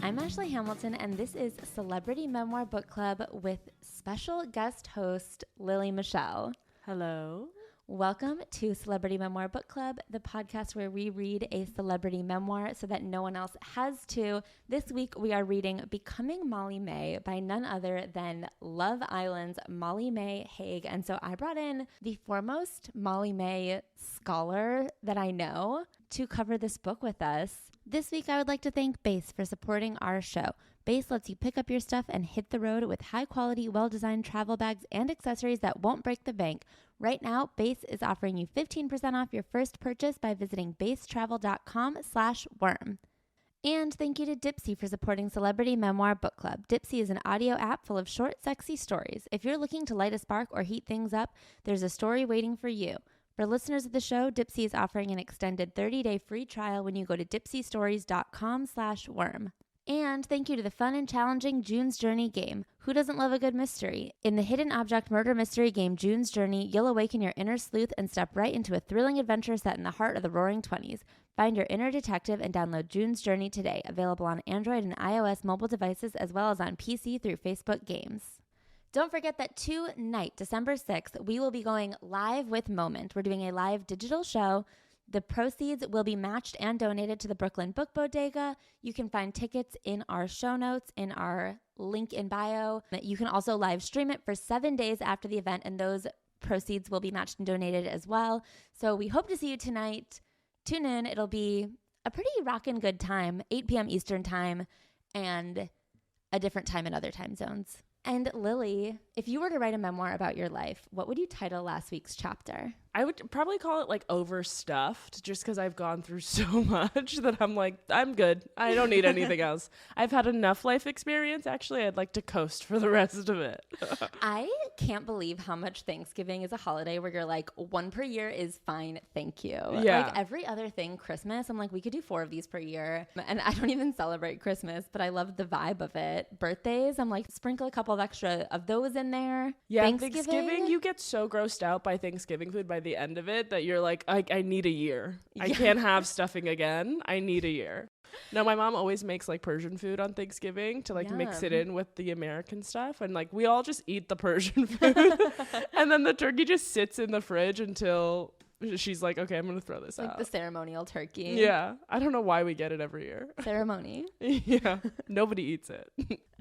I'm Ashley Hamilton, and this is Celebrity Memoir Book Club with special guest host Lili Michelle. Hello. Welcome to Celebrity Memoir Book Club, the podcast where we read a celebrity memoir so that no one else has to. This week we are reading Becoming Molly Mae by none other than Love Island's Molly Mae Hague. And so I brought in the foremost Molly Mae scholar that I know to cover this book with us. This week I would like to thank Base for supporting our show. Base lets you pick up your stuff and hit the road with high-quality, well-designed travel bags and accessories that won't break the bank. Right now, Base is offering you 15% off your first purchase by visiting basetravel.com/worm. And thank you to Dipsea for supporting Celebrity Memoir Book Club. Dipsea is an audio app full of short, sexy stories. If you're looking to light a spark or heat things up, there's a story waiting for you. For listeners of the show, Dipsea is offering an extended 30-day free trial when you go to dipseastories.com/worm. And thank you to the fun and challenging June's Journey game. Who doesn't love a good mystery? In the hidden object murder mystery game June's Journey, you'll awaken your inner sleuth and step right into a thrilling adventure set in the heart of the Roaring Twenties. Find your inner detective and download June's Journey today. Available on Android and iOS mobile devices as well as on PC through Facebook Games. Don't forget that tonight, December 6th, we will be going live with Moment. We're doing a live digital show. The proceeds will be matched and donated to the Brooklyn Book Bodega. You can find tickets in our show notes, in our link in bio. You can also live stream it for 7 days after the event, and those proceeds will be matched and donated as well. So we hope to see you tonight. Tune in. It'll be a pretty rockin' good time, 8 p.m. Eastern time, and a different time in other time zones. And Lili, if you were to write a memoir about your life, what would you title last week's chapter? I would probably call it like Overstuffed, just because I've gone through so much that I'm like, I'm good. I don't need anything else. I've had enough life experience. Actually, I'd like to coast for the rest of it. I can't believe how much Thanksgiving is a holiday where you're like, one per year is fine, thank you. Yeah. Like every other thing, Christmas, I'm like, we could do 4 of these per year. And I don't even celebrate Christmas, but I love the vibe of it. Birthdays, I'm like, sprinkle a couple of extra of those in there. Yeah, Thanksgiving, you get so grossed out by Thanksgiving food by the end of it that you're like, I need a year. Yeah. I can't have stuffing again. I need a year. No, my mom always makes like Persian food on Thanksgiving to like mix it in with the American stuff. And like we all just eat the Persian food. And then the turkey just sits in the fridge until she's like, okay, I'm going to throw this out. Like the ceremonial turkey. Yeah. I don't know why we get it every year. Ceremony. Yeah. Nobody eats it.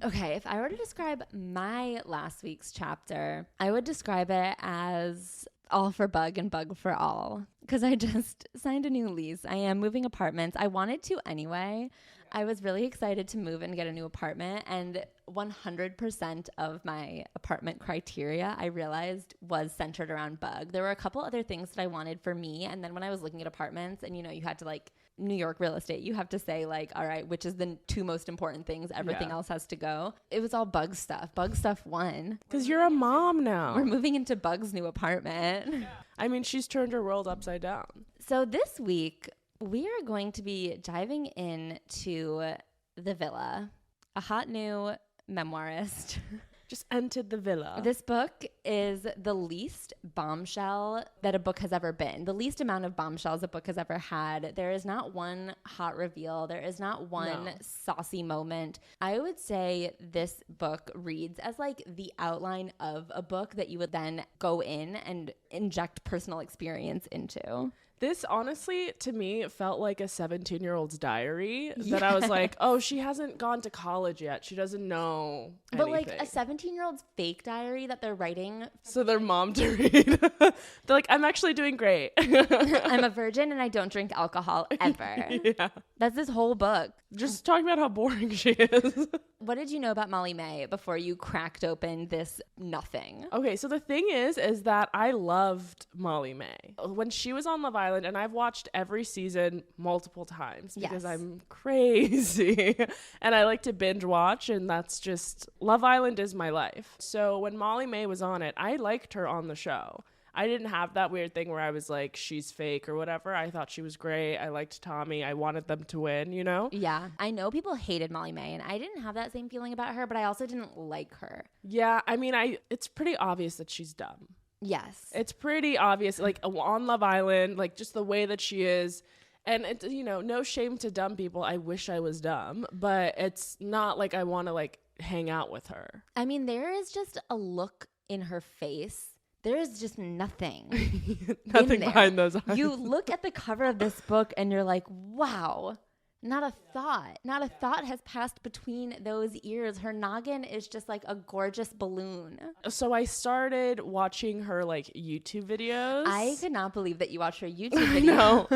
Okay, if I were to describe my last week's chapter, I would describe it as all for Bug and Bug for all, because I just signed a new lease. I am moving apartments. I wanted to anyway. I was really excited to move and get a new apartment, and 100% of my apartment criteria, I realized, was centered around Bug. There were a couple other things that I wanted for me, and then when I was looking at apartments, and you know, you had to like, New York real estate, you have to say like, all right, which is the 2 most important things? Everything else has to go. It was all Bug stuff. Bug stuff won. Because you're a mom now. We're moving into Bug's new apartment. Yeah. I mean, she's turned her world upside down. So this week, we are going to be diving into The Villa, a hot new memoirist. Just entered the villa. This book is the least bombshell that a book has ever been. The least amount of bombshells a book has ever had. There is not one hot reveal. There is not one saucy moment. I would say this book reads as like the outline of a book that you would then go in and inject personal experience into. This honestly, to me, felt like a 17-year-old's diary that I was like, oh, she hasn't gone to college yet. She doesn't know anything. But like a 17-year-old's fake diary that they're writing. So their mom to read. They're like, I'm actually doing great. I'm a virgin and I don't drink alcohol ever. Yeah. That's this whole book. Just talking about how boring she is. What did you know about Molly Mae before you cracked open this nothing? Okay, so the thing is that I loved Molly Mae. When she was on Love Island, and I've watched every season multiple times because I'm crazy. And I like to binge watch, and that's just, Love Island is my life. So when Molly Mae was on it, I liked her on the show. I didn't have that weird thing where I was like, she's fake or whatever. I thought she was great. I liked Tommy. I wanted them to win, you know? Yeah. I know people hated Molly Mae, and I didn't have that same feeling about her, but I also didn't like her. Yeah. I mean, it's pretty obvious that she's dumb. Yes. It's pretty obvious. Like on Love Island, like just the way that she is. And it's, you know, no shame to dumb people. I wish I was dumb, but it's not like I want to like hang out with her. I mean, there is just a look in her face. There is just nothing. Nothing behind those eyes. You look at the cover of this book and you're like, wow. Not a thought has passed between those ears. Her noggin is just like a gorgeous balloon. So I started watching her like YouTube videos. I could not believe that you watched her YouTube videos. No.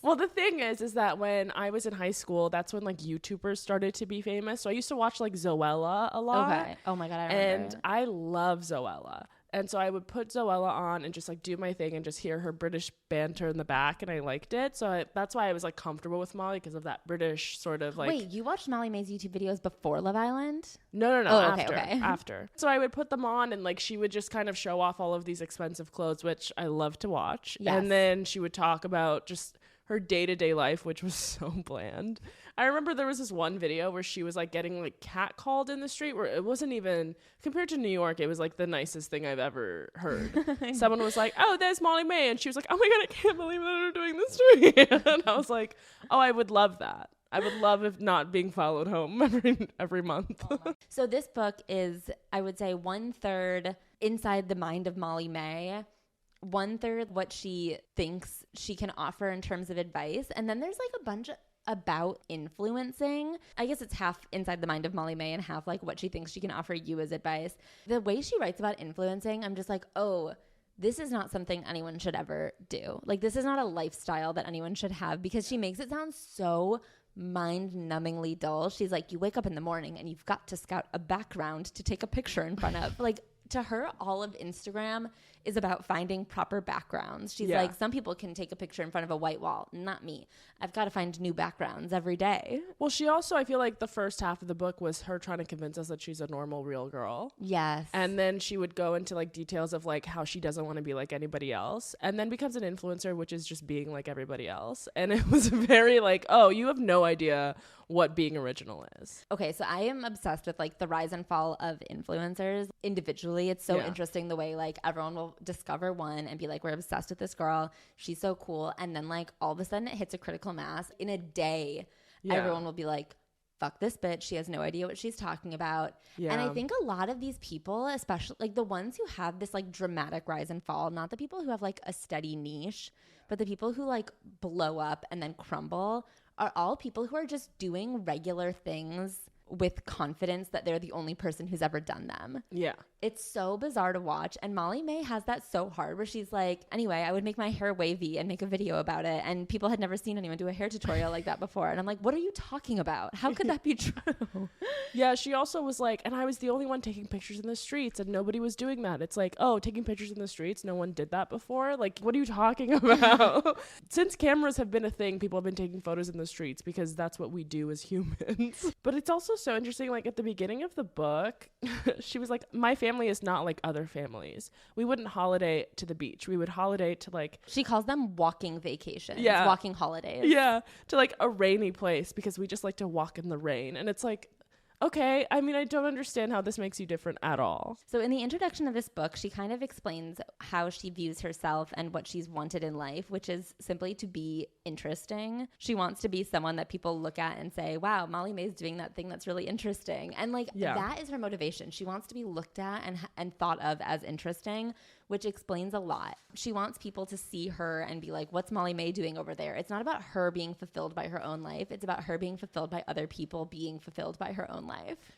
Well, the thing is that when I was in high school, that's when like YouTubers started to be famous. So I used to watch like Zoella a lot. Okay. Oh my God, I remember. And I love Zoella. And so I would put Zoella on and just like do my thing and just hear her British banter in the back, and I liked it. So that's why I was like comfortable with Molly, because of that British sort of like. Wait, you watched Molly Mae's YouTube videos before Love Island? No. Oh, After. So I would put them on, and like she would just kind of show off all of these expensive clothes, which I love to watch. Yes. And then she would talk about just her day-to-day life, which was so bland. I remember there was this one video where she was like getting like catcalled in the street, where it wasn't even, compared to New York, it was like the nicest thing I've ever heard. Someone was like, oh, there's Molly Mae. And she was like, oh my God, I can't believe that they're doing this to me. And I was like, oh, I would love that. I would love if not being followed home every month. So this book is, I would say, 1/3 inside the mind of Molly Mae, 1/3 what she thinks she can offer in terms of advice. And then there's like a bunch about influencing. I guess it's half inside the mind of Molly Mae and half like what she thinks she can offer you as advice. The way she writes about influencing, I'm just like, oh, this is not something anyone should ever do. Like, this is not a lifestyle that anyone should have, because she makes it sound so mind-numbingly dull. She's like, you wake up in the morning and you've got to scout a background to take a picture in front of. Like, to her, all of Instagram is about finding proper backgrounds. She's like, some people can take a picture in front of a white wall. Not me. I've got to find new backgrounds every day. Well, she also, I feel like the first half of the book was her trying to convince us that she's a normal, real girl. Yes. And then she would go into like details of like how she doesn't want to be like anybody else, and then becomes an influencer, which is just being like everybody else. And it was very like, oh, you have no idea what being original is. Okay, so I am obsessed with like the rise and fall of influencers individually. It's so interesting the way like everyone will discover one and be like, we're obsessed with this girl, she's so cool, and then like all of a sudden it hits a critical mass in a day. Everyone will be like, fuck this bitch, she has no idea what she's talking about. And I think a lot of these people, especially like the ones who have this like dramatic rise and fall, not the people who have like a steady niche, but the people who like blow up and then crumble, are all people who are just doing regular things with confidence that they're the only person who's ever done them. Yeah. It's so bizarre to watch. And Molly Mae has that so hard, where she's like, anyway, I would make my hair wavy and make a video about it. And people had never seen anyone do a hair tutorial like that before. And I'm like, what are you talking about? How could that be true? Yeah, she also was like, and I was the only one taking pictures in the streets and nobody was doing that. It's like, oh, taking pictures in the streets, no one did that before? Like, what are you talking about? Since cameras have been a thing, people have been taking photos in the streets because that's what we do as humans. But it's also so interesting, like at the beginning of the book, she was like, my family is not like other families. We wouldn't holiday to the beach. We would holiday to like, she calls them walking vacations, walking holidays. Yeah, to like a rainy place, because we just like to walk in the rain. And it's like, okay, I mean, I don't understand how this makes you different at all. So in the introduction of this book, she kind of explains how she views herself and what she's wanted in life, which is simply to be interesting. She wants to be someone that people look at and say, wow, Molly Mae's doing that thing that's really interesting. And like, that is her motivation. She wants to be looked at and thought of as interesting, which explains a lot. She wants people to see her and be like, what's Molly Mae doing over there? It's not about her being fulfilled by her own life. It's about her being fulfilled by other people being fulfilled by her own life.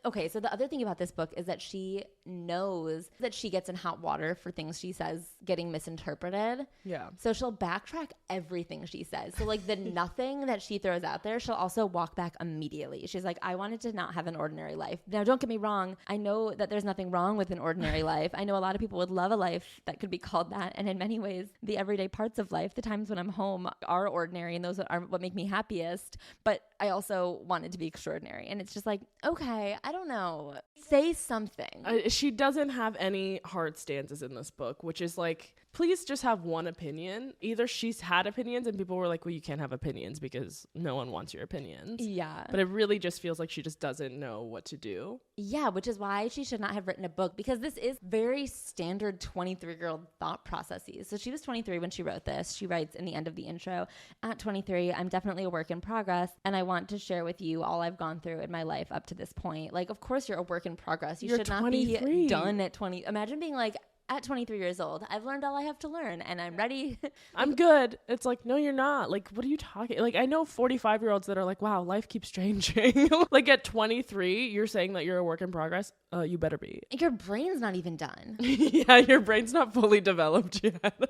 Okay, so the other thing about this book is that she knows that she gets in hot water for things she says getting misinterpreted. Yeah. So she'll backtrack everything she says. So like the nothing that she throws out there, she'll also walk back immediately. She's like, I wanted to not have an ordinary life. Now, don't get me wrong. I know that there's nothing wrong with an ordinary life. I know a lot of people would love a life that could be called that. And in many ways, the everyday parts of life, the times when I'm home, are ordinary, and those are what make me happiest. But I also wanted to be extraordinary. And it's just like, okay, I don't know. Say something. She doesn't have any hard stances in this book, which is like, please just have one opinion. Either she's had opinions and people were like, well, you can't have opinions because no one wants your opinions. Yeah. But it really just feels like she just doesn't know what to do. Yeah, which is why she should not have written a book, because this is very standard 23-year-old thought processes. So she was 23 when she wrote this. She writes in the end of the intro, at 23, I'm definitely a work in progress, and I want to share with you all I've gone through in my life up to this point. Like, of course you're a work in progress. You're should 23. Not be done at 20. Imagine being like, at 23 years old, I've learned all I have to learn and I'm ready. I'm good. It's like, no, you're not. Like, what are you talking? Like, I know 45-year-olds that are like, wow, life keeps changing. Like at 23, you're saying that you're a work in progress. You better be. Your brain's not even done. Yeah, your brain's not fully developed yet.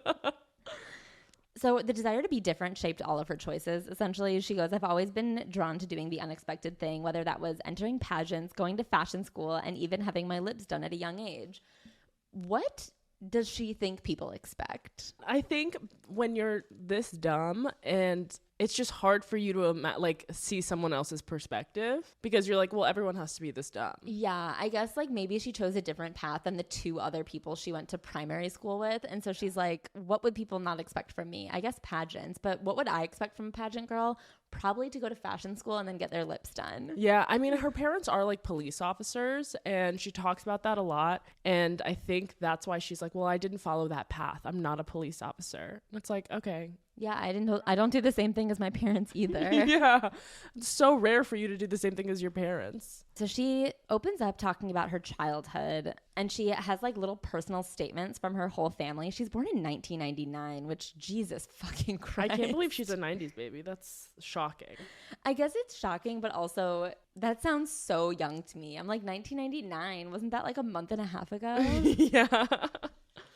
So the desire to be different shaped all of her choices. Essentially, she goes, I've always been drawn to doing the unexpected thing, whether that was entering pageants, going to fashion school, and even having my lips done at a young age. What does she think people expect? I think when you're this dumb and it's just hard for you to see someone else's perspective because you're like, well, everyone has to be this dumb. Yeah, I guess like maybe she chose a different path than the two other people she went to primary school with. And so she's like, what would people not expect from me? I guess pageants. But what would I expect from a pageant girl? Probably to go to fashion school and then get their lips done. Yeah, I mean, her parents are like police officers and she talks about that a lot. And I think that's why she's like, well, I didn't follow that path. I'm not a police officer. And it's like, okay. Yeah, I don't do the same thing as my parents either. Yeah, it's so rare for you to do the same thing as your parents. So she opens up talking about her childhood, and she has like little personal statements from her whole family. She's born in 1999, which Jesus fucking Christ. I can't believe she's a 90s baby. That's shocking. I guess it's shocking, but also that sounds so young to me. I'm like, 1999, wasn't that like a month and a half ago? Yeah.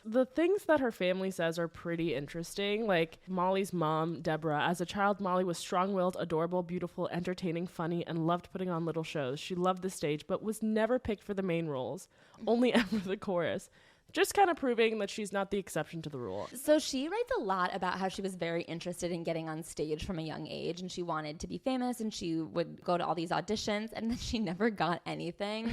The things that her family says are pretty interesting. Like Molly's mom, Deborah, as a child, Molly was strong-willed, adorable, beautiful, entertaining, funny, and loved putting on little shows. She loved the stage, but was never picked for the main roles, only ever the chorus. Just kind of proving that she's not the exception to the rule. So she writes a lot about how she was very interested in getting on stage from a young age, and she wanted to be famous, and she would go to all these auditions, and then she never got anything.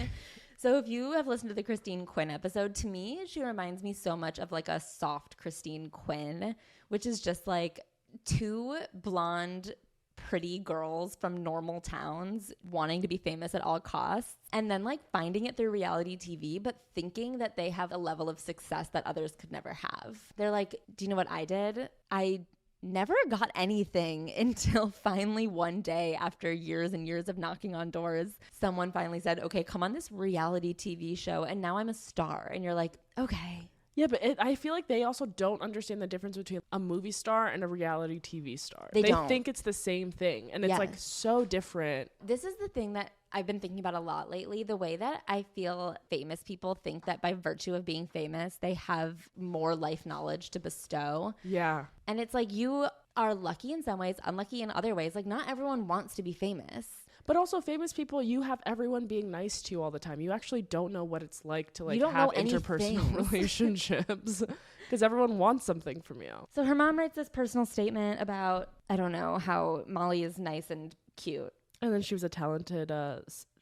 So if you have listened to the Christine Quinn episode, to me, she reminds me so much of like a soft Christine Quinn, which is just like two blonde, pretty girls from normal towns wanting to be famous at all costs and then like finding it through reality TV, but thinking that they have a level of success that others could never have. They're like, do you know what I did? I never got anything until finally one day, after years and years of knocking on doors, someone finally said, okay, come on this reality TV show, and now I'm a star. And you're like, okay. Yeah, but I feel like they also don't understand the difference between a movie star and a reality TV star. They don't. Think it's the same thing, and it's like so different. This is the thing that I've been thinking about a lot lately, the way that I feel famous people think that by virtue of being famous, they have more life knowledge to bestow. Yeah. And it's like you are lucky in some ways, unlucky in other ways. Like not everyone wants to be famous. But also famous people, you have everyone being nice to you all the time. You actually don't know what it's like to like have interpersonal relationships because everyone wants something from you. So her mom writes this personal statement about, I don't know, how Molly is nice and cute. And then she was a talented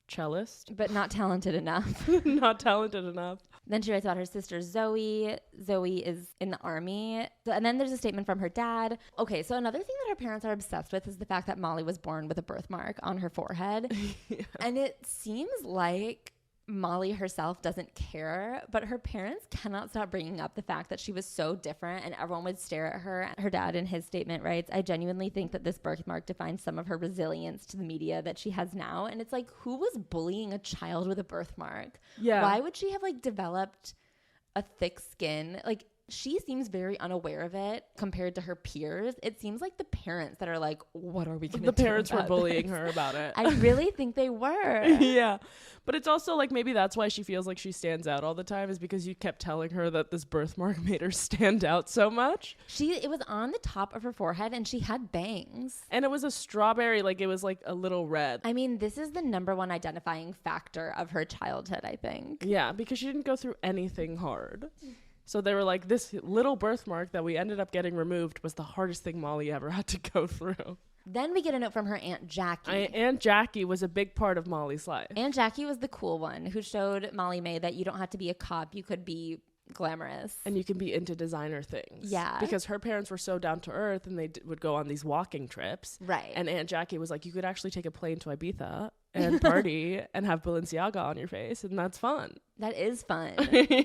cellist. But not talented enough. Not talented enough. Then she writes about her sister Zoe. Zoe is in the army. And then there's a statement from her dad. Okay, so another thing that her parents are obsessed with is the fact that Molly was born with a birthmark on her forehead. Yeah. And it seems like Molly herself doesn't care, but her parents cannot stop bringing up the fact that she was so different and everyone would stare at her. Her dad in his statement writes, I genuinely think that this birthmark defines some of her resilience to the media that she has now. And it's like, who was bullying a child with a birthmark? Yeah. Why would she have like developed a thick skin? Like she seems very unaware of it compared to her peers. It seems like the parents that are like, what are we going to do? The parents were bullying her about it. I really think they were. Yeah. But it's also like maybe that's why she feels like she stands out all the time is because you kept telling her that this birthmark made her stand out so much. It was on the top of her forehead and she had bangs. And it was a strawberry, like it was like a little red. I mean, this is the number one identifying factor of her childhood, I think. Yeah, because she didn't go through anything hard. So they were like, this little birthmark that we ended up getting removed was the hardest thing Molly ever had to go through. Then we get a note from her Aunt Jackie. Aunt Jackie was a big part of Molly's life. Aunt Jackie was the cool one who showed Molly Mae that you don't have to be a cop. You could be glamorous. And you can be into designer things. Yeah. Because her parents were so down to earth and they would go on these walking trips. Right. And Aunt Jackie was like, you could actually take a plane to Ibiza and party and have Balenciaga on your face. And that's fun. That is fun.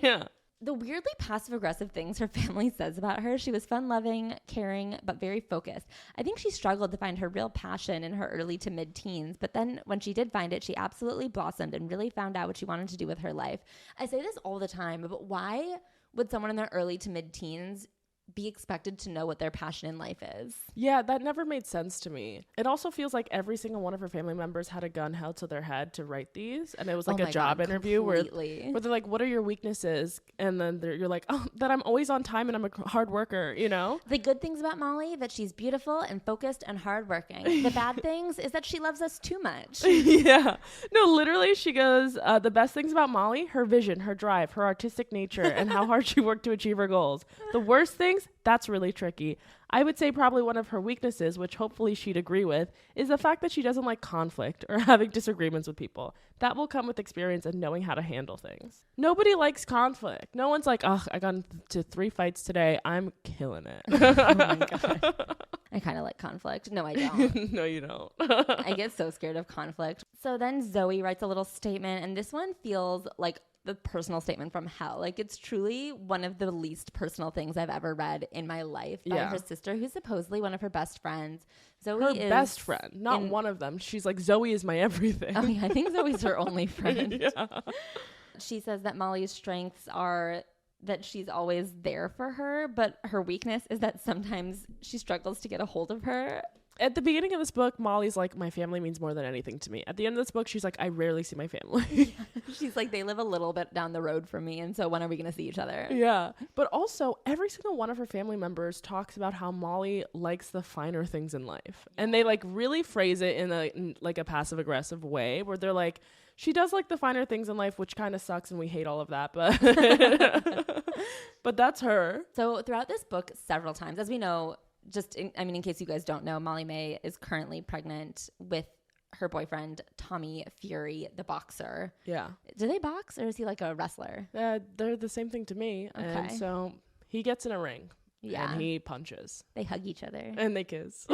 Yeah. The weirdly passive-aggressive things her family says about her. She was fun-loving, caring, but very focused. I think she struggled to find her real passion in her early to mid-teens, but then when she did find it, she absolutely blossomed and really found out what she wanted to do with her life. I say this all the time, but why would someone in their early to mid-teens be expected to know what their passion in life is? Yeah, that never made sense to me. It also feels like every single one of her family members had a gun held to their head to write these, and it was like a job interview where they're like, what are your weaknesses? And then you're like, oh, that I'm always on time and I'm a hard worker, you know? The good things about Molly, that she's beautiful and focused and hardworking. The bad things is that she loves us too much. Yeah. No, literally she goes, the best things about Molly, her vision, her drive, her artistic nature, and how hard she worked to achieve her goals. The worst things, that's really tricky. I would say probably one of her weaknesses, which hopefully she'd agree with, is the fact that she doesn't like conflict or having disagreements with people. That will come with experience and knowing how to handle things. Nobody likes conflict. No one's like, oh, I got into 3 fights today. I'm killing it. Oh my God. I kind of like conflict. No, I don't. No, you don't. I get so scared of conflict. So then Zoe writes a little statement, and this one feels like the personal statement from hell. Like, it's truly one of the least personal things I've ever read in my life by her sister, who's supposedly one of her best friends. Zoe her best friend, not one of them. She's like, Zoe is my everything. Oh, yeah, I think Zoe's her only friend. Yeah. She says that Molly's strengths are that she's always there for her, but her weakness is that sometimes she struggles to get a hold of her. At the beginning of this book, Molly's like, my family means more than anything to me. At the end of this book, she's like, I rarely see my family. Yeah. She's like, they live a little bit down the road from me, and so when are we going to see each other? Yeah. But also, every single one of her family members talks about how Molly likes the finer things in life. And they like really phrase it in a passive-aggressive way where they're like, she does like the finer things in life, which kind of sucks, and we hate all of that, but but that's her. So throughout this book, several times, as we know, in case you guys don't know, Molly Mae is currently pregnant with her boyfriend, Tommy Fury, the boxer. Yeah. Do they box, or is he like a wrestler? They're the same thing to me. Okay. And so he gets in a ring. Yeah. And he punches. They hug each other. And they kiss.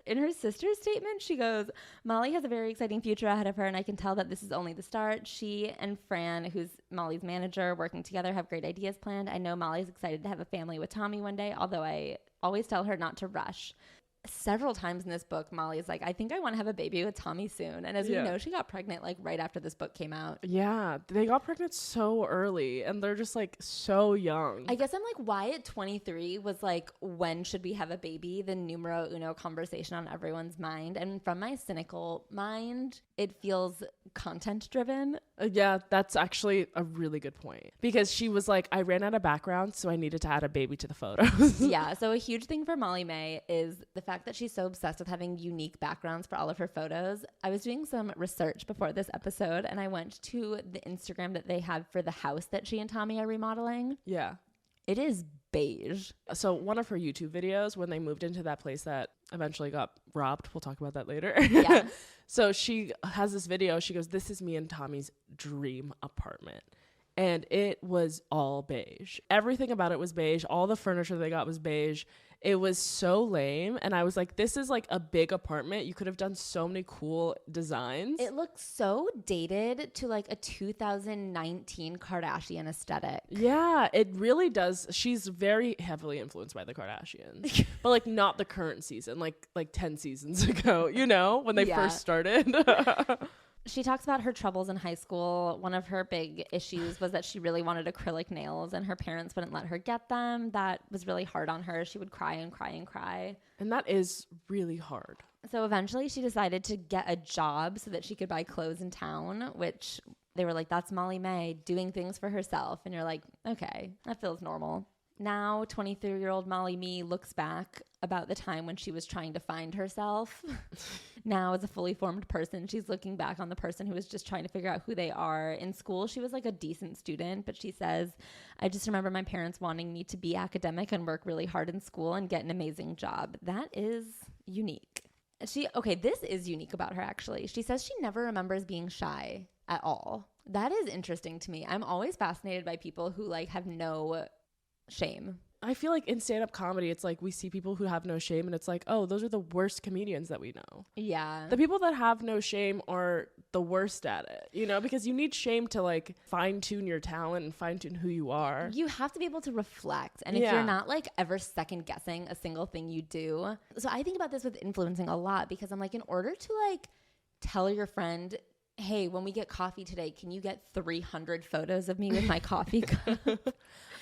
In her sister's statement, she goes, Molly has a very exciting future ahead of her, and I can tell that this is only the start. She and Fran, who's Molly's manager, working together, have great ideas planned. I know Molly's excited to have a family with Tommy one day, although I always tell her not to rush. Several times in this book, Molly's like, I think I want to have a baby with Tommy soon. And as we know, she got pregnant like right after this book came out. Yeah, they got pregnant so early and they're just like so young. I guess I'm like, why at 23 was like, when should we have a baby? The numero uno conversation on everyone's mind. And from my cynical mind, it feels content driven. Yeah, that's actually a really good point. Because she was like, I ran out of background, so I needed to add a baby to the photos. Yeah, so a huge thing for Molly Mae is the fact that she's so obsessed with having unique backgrounds for all of her photos. I was doing some research before this episode, and I went to the Instagram that they have for the house that she and Tommy are remodeling. Yeah. It is beige. So one of her YouTube videos, when they moved into that place that eventually got robbed, we'll talk about that later. Yeah. So she has this video. She goes, this is me and Tommy's dream apartment. And it was all beige. Everything about it was beige. All the furniture they got was beige. It was so lame. And I was like, this is like a big apartment. You could have done so many cool designs. It looks so dated to like a 2019 Kardashian aesthetic. Yeah, it really does. She's very heavily influenced by the Kardashians. But like not the current season, like 10 seasons ago, you know, when they first started. She talks about her troubles in high school. One of her big issues was that she really wanted acrylic nails and her parents wouldn't let her get them. That was really hard on her. She would cry and cry and cry. And that is really hard. So eventually she decided to get a job so that she could buy clothes in town, which they were like, that's Molly Mae doing things for herself. And you're like, okay, that feels normal. Now 23-year-old Molly Mae looks back about the time when she was trying to find herself. Now as a fully formed person, she's looking back on the person who was just trying to figure out who they are. In school, she was like a decent student, but she says, I just remember my parents wanting me to be academic and work really hard in school and get an amazing job. That is unique. This is unique about her, actually. She says she never remembers being shy at all. That is interesting to me. I'm always fascinated by people who like have no shame. I feel like in stand-up comedy, it's like we see people who have no shame and it's like, oh, those are the worst comedians that we know. Yeah. The people that have no shame are the worst at it, you know, because you need shame to like fine-tune your talent and fine-tune who you are. You have to be able to reflect. And if you're not like ever second-guessing a single thing you do. So I think about this with influencing a lot because I'm like, in order to like tell your friend, hey, when we get coffee today, can you get 300 photos of me with my coffee cup?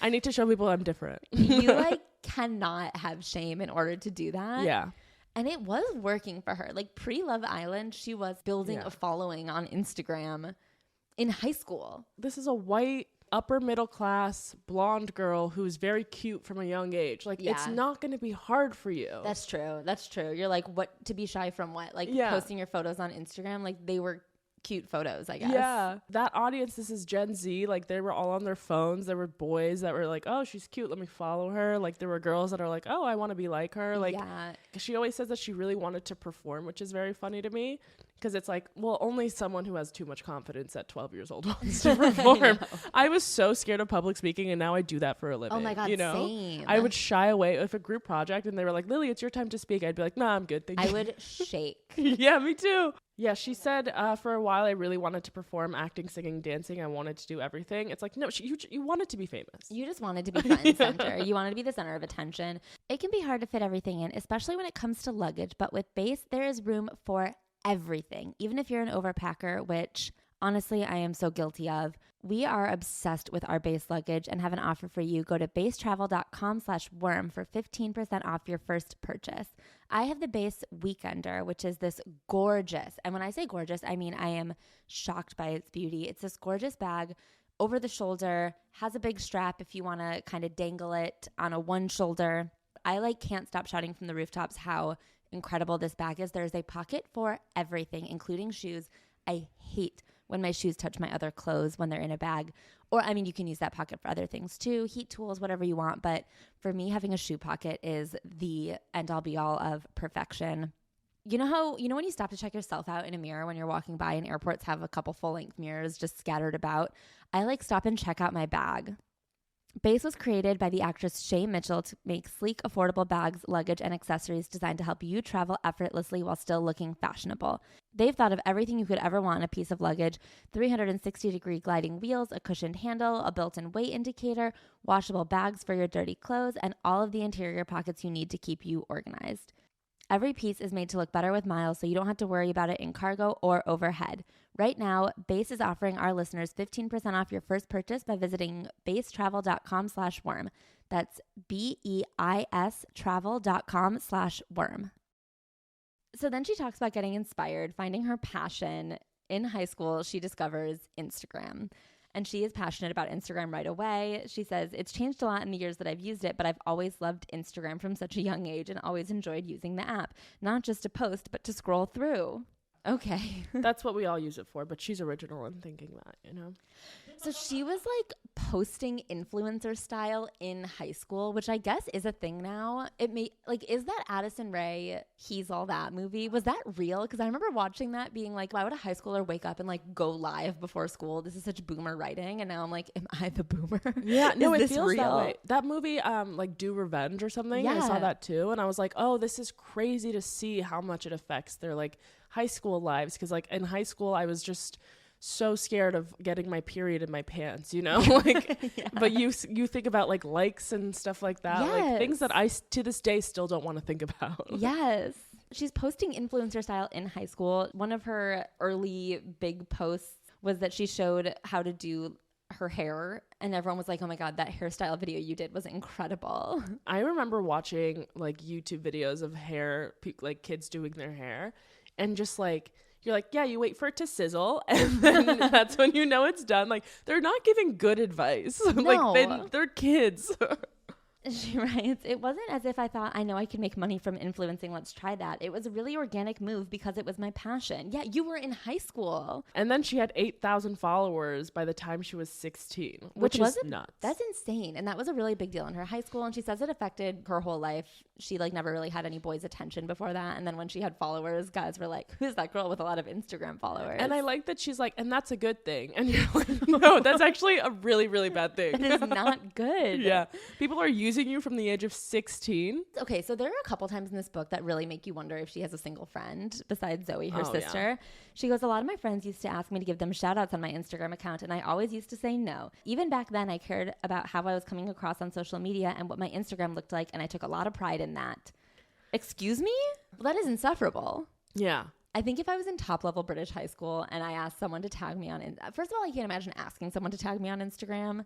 I need to show people I'm different. You like cannot have shame in order to do that. Yeah. And it was working for her. Like pre-Love Island, she was building a following on Instagram in high school. This is a white, upper middle class, blonde girl who's very cute from a young age. Like it's not going to be hard for you. That's true. That's true. You're like, what, to be shy from what? Like posting your photos on Instagram? Like they were cute photos, I guess. Yeah. That audience, this is Gen Z. Like they were all on their phones. There were boys that were like, oh, she's cute, let me follow her. Like there were girls that are like, oh, I want to be like her. Like she always says that she really wanted to perform, which is very funny to me because it's like, well, only someone who has too much confidence at 12 years old wants to perform. I was so scared of public speaking and now I do that for a living. Oh my God, you know? same. I would shy away if a group project and they were like, Lily, it's your time to speak. I'd be like, nah, I'm good, thank you. I would shake. Yeah, me too. Yeah, she said for a while I really wanted to perform acting, singing, dancing. I wanted to do everything. It's like, no, you wanted to be famous. You just wanted to be front and center. You wanted to be the center of attention. It can be hard to fit everything in, especially when it comes to luggage. But with Base, there is room for everything, even if you're an overpacker, which honestly, I am so guilty of. We are obsessed with our Base luggage and have an offer for you. Go to basetravel.com/worm for 15% off your first purchase. I have the Base Weekender, which is this gorgeous, and when I say gorgeous, I mean I am shocked by its beauty. It's this gorgeous bag over the shoulder, has a big strap if you want to kind of dangle it on a one shoulder. I like can't stop shouting from the rooftops how incredible this bag is. There's a pocket for everything, including shoes. I hate when my shoes touch my other clothes when they're in a bag. Or, I mean, you can use that pocket for other things too, heat tools, whatever you want. But for me, having a shoe pocket is the end-all be-all of perfection. You know when you stop to check yourself out in a mirror when you're walking by and airports have a couple full-length mirrors just scattered about? I like stop and check out my bag. Base was created by the actress Shay Mitchell to make sleek, affordable bags, luggage, and accessories designed to help you travel effortlessly while still looking fashionable. They've thought of everything you could ever want in a piece of luggage: 360-degree gliding wheels, a cushioned handle, a built-in weight indicator, washable bags for your dirty clothes, and all of the interior pockets you need to keep you organized. Every piece is made to look better with miles, so you don't have to worry about it in cargo or overhead. Right now, Base is offering our listeners 15% off your first purchase by visiting basetravel.com/worm. That's BEIS travel.com/worm. So then she talks about getting inspired, finding her passion. In high school, she discovers Instagram. And she is passionate about Instagram right away. She says, it's changed a lot in the years that I've used it, but I've always loved Instagram from such a young age and always enjoyed using the app. Not just to post, but to scroll through. Okay. That's what we all use it for, but she's original in thinking that, you know? So she was like posting influencer style in high school, which I guess is a thing now. Is that Addison Rae, He's All That movie? Was that real? Because I remember watching that being like, why would a high schooler wake up and like go live before school? This is such boomer writing. And now I'm like, am I the boomer? Yeah, no, is it this feels real? that way. That movie, like Do Revenge or something. Yeah. I saw that too. And I was like, oh, this is crazy to see how much it affects their like high school lives. Because like in high school, I was just so scared of getting my period in my pants, you know, like, but you think about like likes and stuff like that, like things that I to this day still don't want to think about. Yes. She's posting influencer style in high school. One of her early big posts was that she showed how to do her hair, and everyone was like, oh my God, that hairstyle video you did was incredible. I remember watching like YouTube videos of hair, like kids doing their hair, and just like, you're like, yeah, you wait for it to sizzle, and then that's when you know it's done. Like, they're not giving good advice. No. Like, they're kids. She writes, it wasn't as if I thought, I know I can make money from influencing, let's try that. It was a really organic move because it was my passion. Yeah, you were in high school. And then she had 8,000 followers by the time she was 16, which is nuts. That's insane. And that was a really big deal in her high school. And she says it affected her whole life. She like never really had any boys' attention before that. And then when she had followers, guys were like, who's that girl with a lot of Instagram followers? And I like that she's like, and that's a good thing. And you're like, no, that's actually a really, really bad thing. It is not good. Yeah. People are using you from the age of 16. Okay, so there are a couple times in this book that really make you wonder if she has a single friend besides Zoe, her sister. Yeah. She goes, a lot of my friends used to ask me to give them shout outs on my Instagram account, and I always used to say no. Even back then, I cared about how I was coming across on social media and what my Instagram looked like, and I took a lot of pride in that. Excuse me? Well, that is insufferable. Yeah. I think if I was in top-level British high school and I asked someone to tag me on... First of all, I can't imagine asking someone to tag me on Instagram.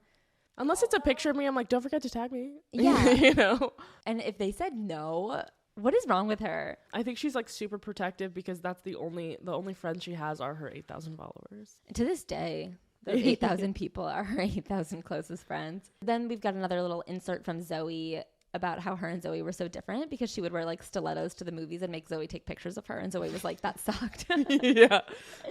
Unless it's a picture of me, I'm like, don't forget to tag me. Yeah. You know? And if they said no, what is wrong with her? I think she's like super protective because that's the only friends she has are her 8,000 followers. To this day, those 8,000 people are her 8,000 closest friends. Then we've got another little insert from Zoe about how her and Zoe were so different because she would wear like stilettos to the movies and make Zoe take pictures of her, and Zoe was like, that sucked. Yeah.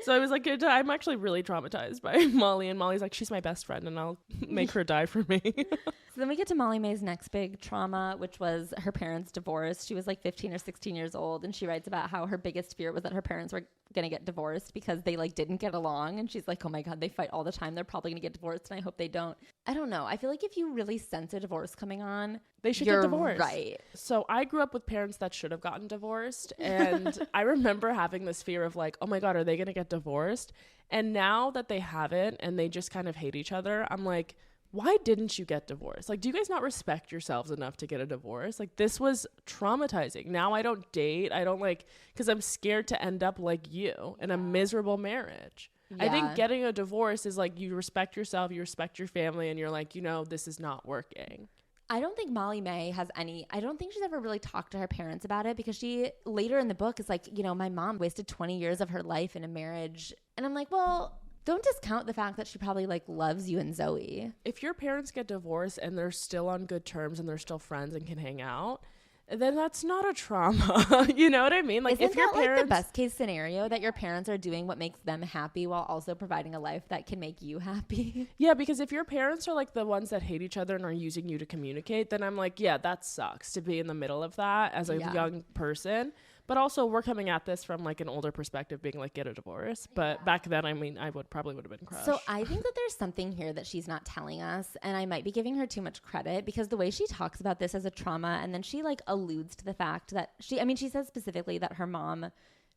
So I was like, I'm actually really traumatized by Molly, and Molly's like, she's my best friend and I'll make her die for me. So then we get to Molly Mae's next big trauma, which was her parents' divorce. She was like 15 or 16 years old, and she writes about how her biggest fear was that her parents were going to get divorced because they like didn't get along, and she's like, oh my God, they fight all the time, they're probably going to get divorced, and I hope they don't. I don't know, I feel like if you really sense a divorce coming on, they should get divorced. Right. So I grew up with parents that should have gotten divorced, and I remember having this fear of like, oh my God, are they going to get divorced? And now that they haven't and they just kind of hate each other, I'm like, why didn't you get divorced? Like, do you guys not respect yourselves enough to get a divorce? Like, this was traumatizing. Now I don't date. I don't like, because I'm scared to end up like you in a miserable marriage. Yeah. I think getting a divorce is like, you respect yourself, you respect your family, and you're like, you know, this is not working. I don't think Molly Mae I don't think she's ever really talked to her parents about it, because she later in the book is like, you know, my mom wasted 20 years of her life in a marriage. And I'm like, well, don't discount the fact that she probably like loves you and Zoe. If your parents get divorced and they're still on good terms and they're still friends and can hang out, then that's not a trauma. You know what I mean? Like, isn't if your that parents, like the best case scenario, that your parents are doing what makes them happy while also providing a life that can make you happy? Yeah, because if your parents are like the ones that hate each other and are using you to communicate, then I'm like, yeah, that sucks to be in the middle of that as a young person. But also, we're coming at this from like an older perspective, being like, get a divorce. But back then, I mean, I probably would have been crushed. So I think that there's something here that she's not telling us, and I might be giving her too much credit, because the way she talks about this as a trauma, and then she like alludes to the fact that she says specifically that her mom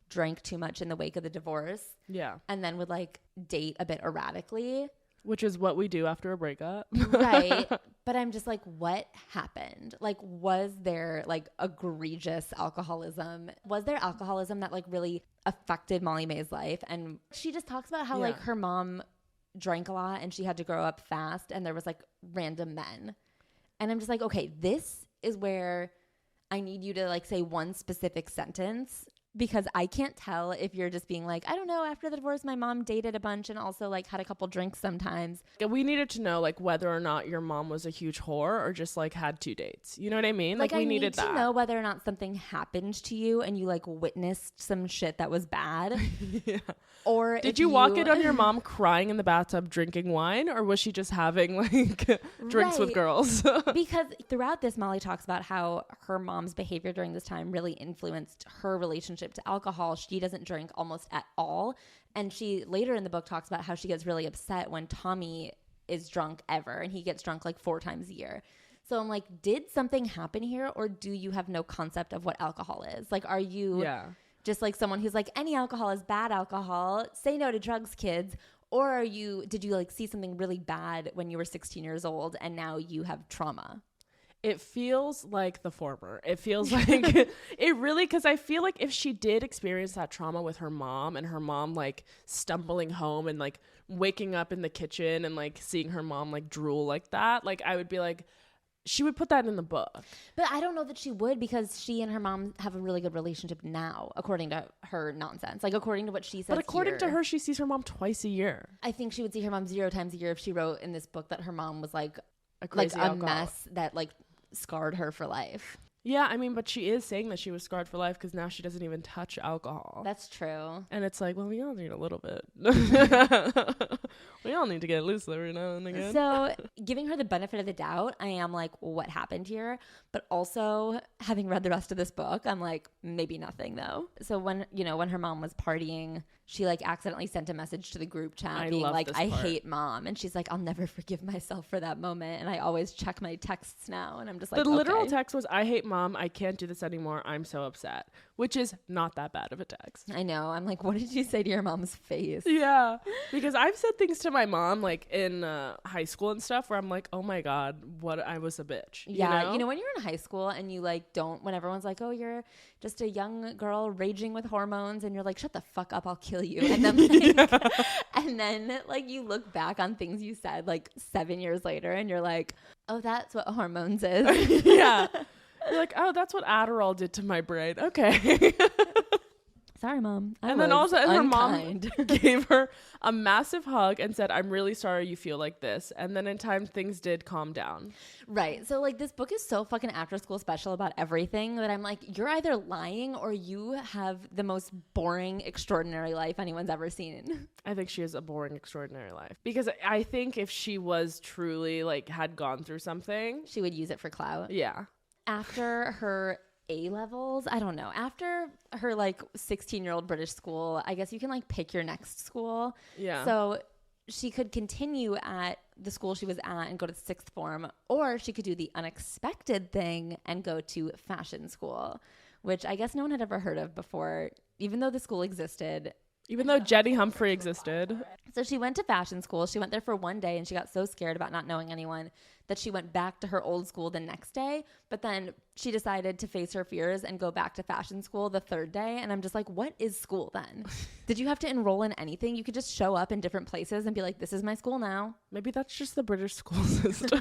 drank too much in the wake of the divorce. Yeah. And then would like date a bit erratically. Which is what we do after a breakup. Right. But I'm just like, what happened? Like, was there like egregious alcoholism? Was there alcoholism that like really affected Molly Mae's life? And she just talks about how like her mom drank a lot and she had to grow up fast, and there was like random men. And I'm just like, okay, this is where I need you to like say one specific sentence, because I can't tell if you're just being like, I don't know, after the divorce, my mom dated a bunch and also like had a couple drinks sometimes. We needed to know like whether or not your mom was a huge whore or just like had 2 dates. You know what I mean? Like we needed that. to know whether or not something happened to you and you like witnessed some shit that was bad. Yeah. Or did you walk in on your mom crying in the bathtub drinking wine, or was she just having like drinks with girls? Because throughout this, Molly talks about how her mom's behavior during this time really influenced her relationship to alcohol. She doesn't drink almost at all. And she later in the book talks about how she gets really upset when Tommy is drunk ever, and he gets drunk like 4 times a year. So I'm like, did something happen here, or do you have no concept of what alcohol is? Like, are you just like someone who's like, any alcohol is bad alcohol, say no to drugs, kids? Or did you like see something really bad when you were 16 years old and now you have trauma? It feels like the former. It feels like it really, because I feel like if she did experience that trauma with her mom, and her mom like stumbling home and like waking up in the kitchen and like seeing her mom like drool like that, like I would be like, she would put that in the book. But I don't know that she would, because she and her mom have a really good relationship now, according to her nonsense. Like, according to what she says. But according to her, she sees her mom twice a year. I think she would see her mom 0 times a year if she wrote in this book that her mom was like a crazy a mess that like scarred her for life. Yeah, I mean, but she is saying that she was scarred for life because now she doesn't even touch alcohol. That's true. And it's like, well, we all need a little bit. We all need to get loose every now and again. So giving her the benefit of the doubt, I am like, what happened here? But also having read the rest of this book, I'm like, maybe nothing though. So when her mom was partying, she like accidentally sent a message to the group chat being like, I hate mom. And she's like, I'll never forgive myself for that moment. And I always check my texts now. And I'm just like, the literal text was, I hate mom. I can't do this anymore. I'm so upset, which is not that bad of a text. I know. I'm like, what did you say to your mom's face? Yeah. Because I've said things to my mom like in high school and stuff where I'm like, oh my God, what, I was a bitch. Yeah. You know, when you're in high school and you like when everyone's like, oh, you're just a young girl raging with hormones, and you're like, shut the fuck up, I'll kill you. And then and then like you look back on things you said like 7 years later and you're like, oh, that's what hormones is. Yeah. You're like, oh, that's what Adderall did to my brain. Okay. Sorry, Mom. And then also her mom gave her a massive hug and said, I'm really sorry you feel like this. And then in time, things did calm down. Right. So like this book is so fucking after school special about everything that I'm like, you're either lying or you have the most boring, extraordinary life anyone's ever seen. I think she has a boring, extraordinary life. Because I think if she was truly like had gone through something, she would use it for clout. Yeah. After her A-levels, I don't know, after her like 16-year-old British school, I guess you can like pick your next school. Yeah. So she could continue at the school she was at and go to sixth form, or she could do the unexpected thing and go to fashion school, which I guess no one had ever heard of before, even though the school existed. Even though Jenny Humphrey existed. So she went to fashion school. She went there for one day and she got so scared about not knowing anyone that she went back to her old school the next day. But then she decided to face her fears and go back to fashion school the third day. And I'm just like, what is school then? Did you have to enroll in anything? You could just show up in different places and be like, this is my school now. Maybe that's just the British school system.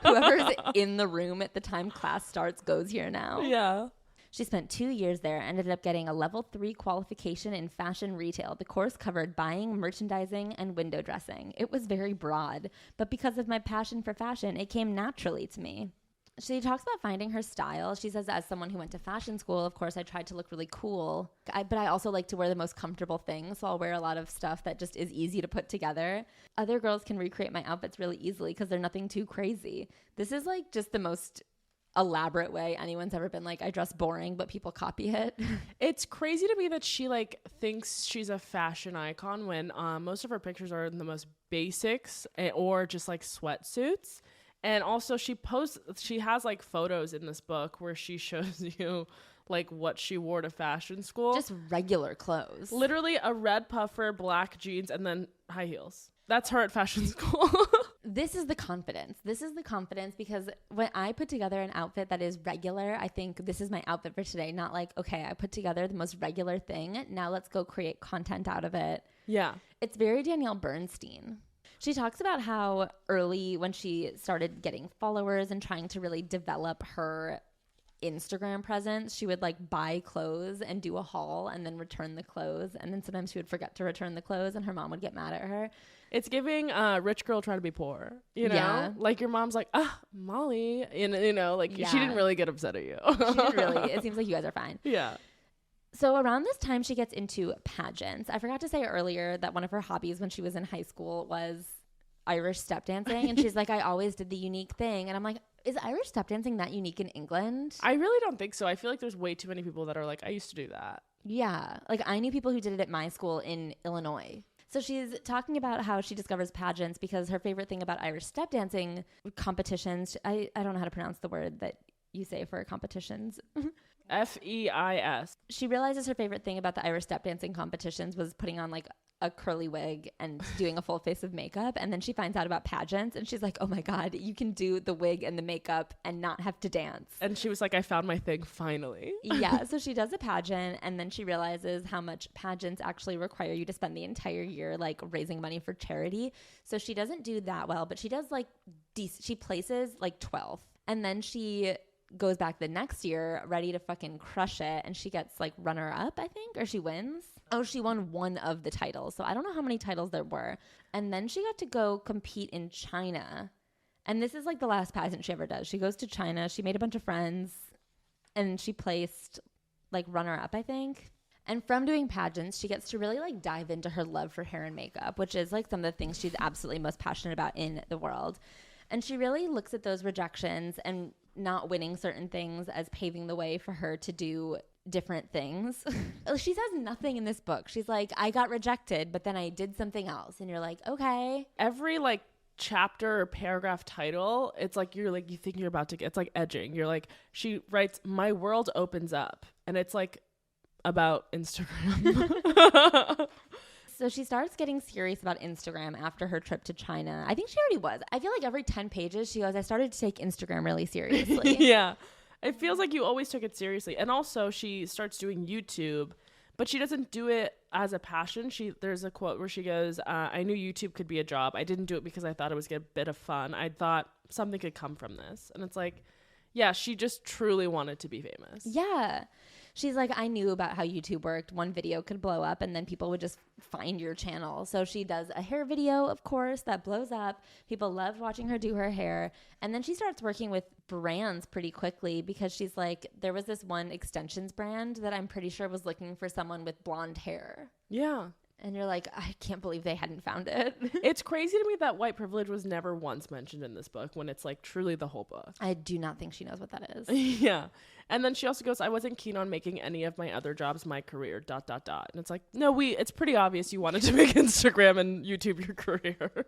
Whoever's in the room at the time class starts goes here now. Yeah. She spent 2 years there, ended up getting a level 3 qualification in fashion retail. The course covered buying, merchandising, and window dressing. It was very broad, but because of my passion for fashion, it came naturally to me. She talks about finding her style. She says, as someone who went to fashion school, of course, I tried to look really cool. But I also like to wear the most comfortable things, so I'll wear a lot of stuff that just is easy to put together. Other girls can recreate my outfits really easily because they're nothing too crazy. This is like just the most elaborate way anyone's ever been like, I dress boring, but people copy it. It's crazy to me that she like thinks she's a fashion icon when most of her pictures are in the most basics or just like sweatsuits. And also she has like photos in this book where she shows you like what she wore to fashion school. Just regular clothes. Literally a red puffer, black jeans, and then high heels. That's her at fashion school. This is the confidence. This is the confidence because when I put together an outfit that is regular, I think this is my outfit for today. Not like, okay, I put together the most regular thing. Now let's go create content out of it. Yeah. It's very Danielle Bernstein. She talks about how early when she started getting followers and trying to really develop her Instagram presence, she would like buy clothes and do a haul and then return the clothes. And then sometimes she would forget to return the clothes and her mom would get mad at her. It's giving rich girl trying to be poor, you know? Yeah. Like your mom's like, Molly, you know, like she didn't really get upset at you. She didn't really. It seems like you guys are fine. Yeah. So around this time, she gets into pageants. I forgot to say earlier that one of her hobbies when she was in high school was Irish step dancing. And she's like, I always did the unique thing. And I'm like, is Irish step dancing that unique in England? I really don't think so. I feel like there's way too many people that are like, I used to do that. Yeah. Like I knew people who did it at my school in Illinois. So she's talking about how she discovers pageants because her favorite thing about Irish step dancing competitions, I don't know how to pronounce the word that you say for competitions. FEIS. She realizes her favorite thing about the Irish step dancing competitions was putting on like a curly wig and doing a full face of makeup. And then she finds out about pageants and she's like, oh my God, you can do the wig and the makeup and not have to dance. And she was like, I found my thing finally. Yeah. So she does a pageant and then she realizes how much pageants actually require you to spend the entire year like raising money for charity. So she doesn't do that well, but she does like she places like 12th. And then she goes back the next year ready to fucking crush it. And she gets like runner up, I think, or she wins. Oh, she won one of the titles. So I don't know how many titles there were. And then she got to go compete in China. And this is like the last pageant she ever does. She goes to China. She made a bunch of friends and she placed like runner up, I think. And from doing pageants, she gets to really like dive into her love for hair and makeup, which is like some of the things she's absolutely most passionate about in the world. And she really looks at those rejections and not winning certain things as paving the way for her to do different things. She says nothing in this book. She's like, I got rejected, but then I did something else. And you're like, okay. Every like chapter or paragraph title, it's like you think you're about to get, it's like edging. You're like, she writes, my world opens up. And it's like about Instagram. So she starts getting serious about Instagram after her trip to China. I think she already was. I feel like every 10 pages she goes, I started to take Instagram really seriously. Yeah. It feels like you always took it seriously. And also she starts doing YouTube, but she doesn't do it as a passion. There's a quote where she goes, I knew YouTube could be a job. I didn't do it because I thought it was a bit of fun. I thought something could come from this. And it's like, yeah, she just truly wanted to be famous. Yeah. She's like, I knew about how YouTube worked. One video could blow up and then people would just find your channel. So she does a hair video, of course, that blows up. People love watching her do her hair. And then she starts working with brands pretty quickly because she's like, there was this one extensions brand that I'm pretty sure was looking for someone with blonde hair. Yeah. And you're like, I can't believe they hadn't found it. It's crazy to me that white privilege was never once mentioned in this book when it's like truly the whole book. I do not think she knows what that is. Yeah. And then she also goes, I wasn't keen on making any of my other jobs my career, ... And it's like, no, it's pretty obvious you wanted to make Instagram and YouTube your career.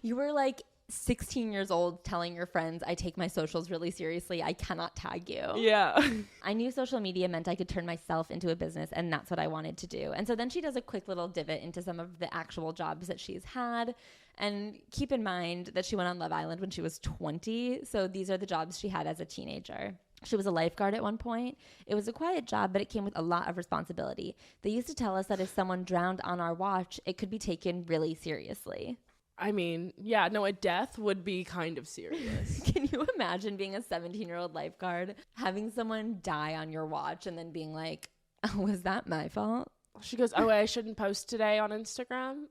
You were like 16 years old telling your friends, I take my socials really seriously. I cannot tag you. Yeah. I knew social media meant I could turn myself into a business, and that's what I wanted to do. And so then she does a quick little divot into some of the actual jobs that she's had. And keep in mind that she went on Love Island when she was 20. So these are the jobs she had as a teenager. She was a lifeguard at one point. It was a quiet job, but it came with a lot of responsibility. They used to tell us that if someone drowned on our watch, it could be taken really seriously. I mean, yeah, no, a death would be kind of serious. Can you imagine being a 17-year-old lifeguard, having someone die on your watch and then being like, oh, was that my fault? She goes, oh, I shouldn't post today on Instagram.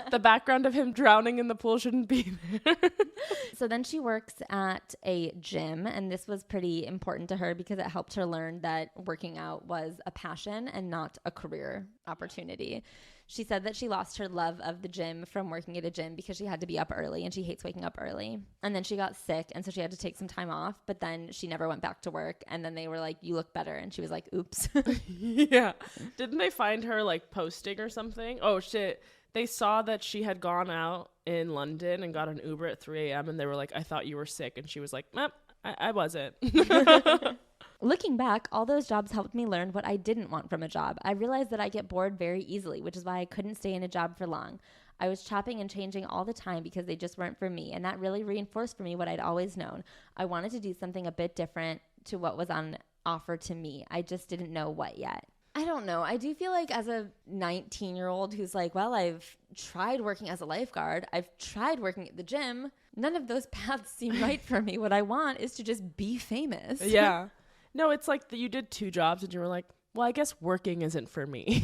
The background of him drowning in the pool shouldn't be there. So then she works at a gym, and this was pretty important to her because it helped her learn that working out was a passion and not a career opportunity. She said that she lost her love of the gym from working at a gym because she had to be up early and she hates waking up early. And then she got sick, and so she had to take some time off, but then she never went back to work. And then they were like, you look better. And she was like, oops. Yeah. Didn't they find her like posting or something? Oh, shit. They saw that she had gone out in London and got an Uber at 3 a.m. and they were like, I thought you were sick. And she was like, I wasn't. Looking back, all those jobs helped me learn what I didn't want from a job. I realized that I get bored very easily, which is why I couldn't stay in a job for long. I was chopping and changing all the time because they just weren't for me, and that really reinforced for me what I'd always known. I wanted to do something a bit different to what was on offer to me. I just didn't know what yet. I don't know. I do feel like as a 19-year-old who's like, well, I've tried working as a lifeguard. I've tried working at the gym. None of those paths seem right for me. What I want is to just be famous. Yeah. No, it's like you did 2 jobs and you were like, well, I guess working isn't for me.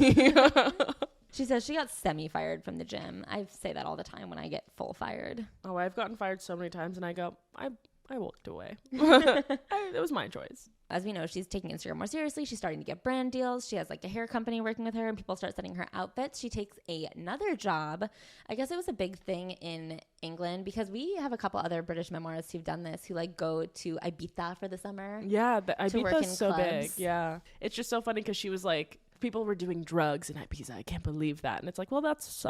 She says she got semi-fired from the gym. I say that all the time when I get full fired. Oh, I've gotten fired so many times and I go, I walked away. It was my choice. As we know, she's taking Instagram more seriously. She's starting to get brand deals. She has like a hair company working with her and people start sending her outfits. She takes another job. I guess it was a big thing in England because we have a couple other British memoirists who've done this, who like go to Ibiza for the summer. Yeah, Ibiza's so clubs. big. Yeah. It's just so funny because she was like, people were doing drugs in Ibiza. I can't believe that. And it's like, well, that's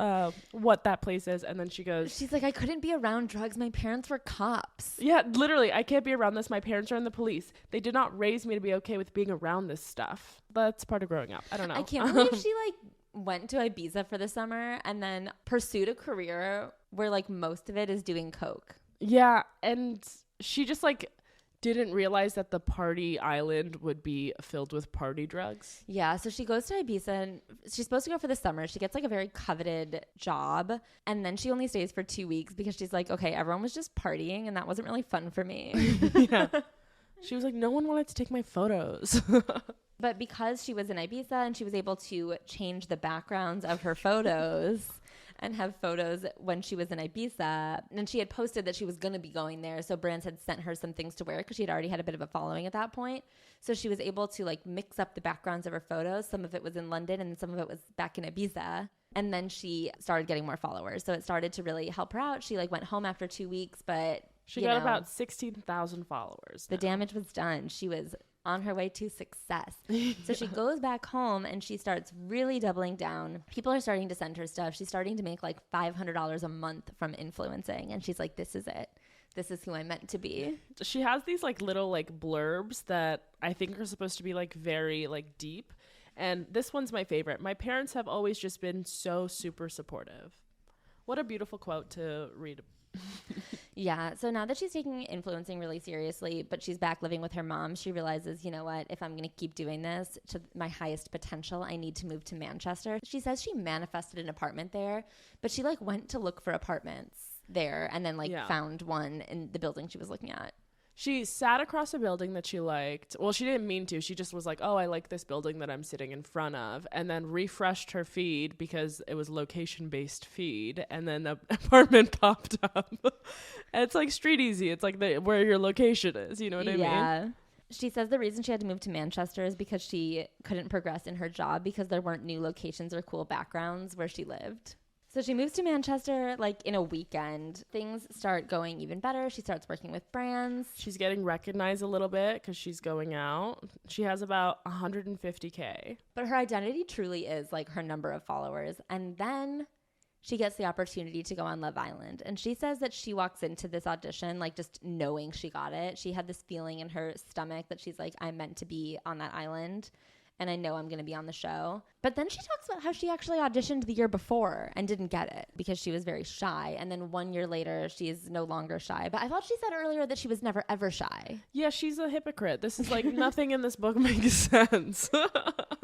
what that place is. And then she's like, I couldn't be around drugs. My parents were cops. Yeah, literally, I can't be around this. My parents are in the police. They did not raise me to be okay with being around this stuff. That's part of growing up. I don't know. I can't believe she like went to Ibiza for the summer and then pursued a career where like most of it is doing coke. Yeah, and she just like didn't realize that the party island would be filled with party drugs. Yeah, so she goes to Ibiza and she's supposed to go for the summer. She gets like a very coveted job and then she only stays for 2 weeks because she's like, okay, everyone was just partying and that wasn't really fun for me. Yeah. She was like, no one wanted to take my photos. But because she was in Ibiza and she was able to change the backgrounds of her photos and have photos when she was in Ibiza. And she had posted that she was going to be going there. So brands had sent her some things to wear because she had already had a bit of a following at that point. So she was able to like mix up the backgrounds of her photos. Some of it was in London and some of it was back in Ibiza. And then she started getting more followers. So it started to really help her out. She like went home after 2 weeks, but she got about 16,000 followers. The damage was done. She was on her way to success. So she goes back home and she starts really doubling down. People are starting to send her stuff. She's starting to make like $500 a month from influencing. And she's like, this is it. This is who I'm meant to be. She has these like little like blurbs that I think are supposed to be like very like deep. And this one's my favorite. My parents have always just been so super supportive. What a beautiful quote to read. Yeah. So now that she's taking influencing really seriously, but she's back living with her mom, she realizes, you know what, if I'm going to keep doing this to my highest potential, I need to move to Manchester. She says she manifested an apartment there, but she like went to look for apartments there and then found one in the building she was looking at. She sat across a building that she liked. Well, she didn't mean to. She just was like, oh, I like this building that I'm sitting in front of. And then refreshed her feed because it was location-based feed. And then the apartment popped up. And it's like street easy. It's like where your location is. You know what I mean? Yeah. She says the reason she had to move to Manchester is because she couldn't progress in her job because there weren't new locations or cool backgrounds where she lived. So she moves to Manchester like in a weekend. Things start going even better. She starts working with brands. She's getting recognized a little bit because she's going out. She has about 150K. But her identity truly is like her number of followers. And then she gets the opportunity to go on Love Island. And she says that she walks into this audition like just knowing she got it. She had this feeling in her stomach that she's like, I'm meant to be on that island. And I know I'm going to be on the show. But then she talks about how she actually auditioned the year before and didn't get it because she was very shy. And then 1 year later, she is no longer shy. But I thought she said earlier that she was never, ever shy. Yeah, she's a hypocrite. This is like nothing in this book makes sense.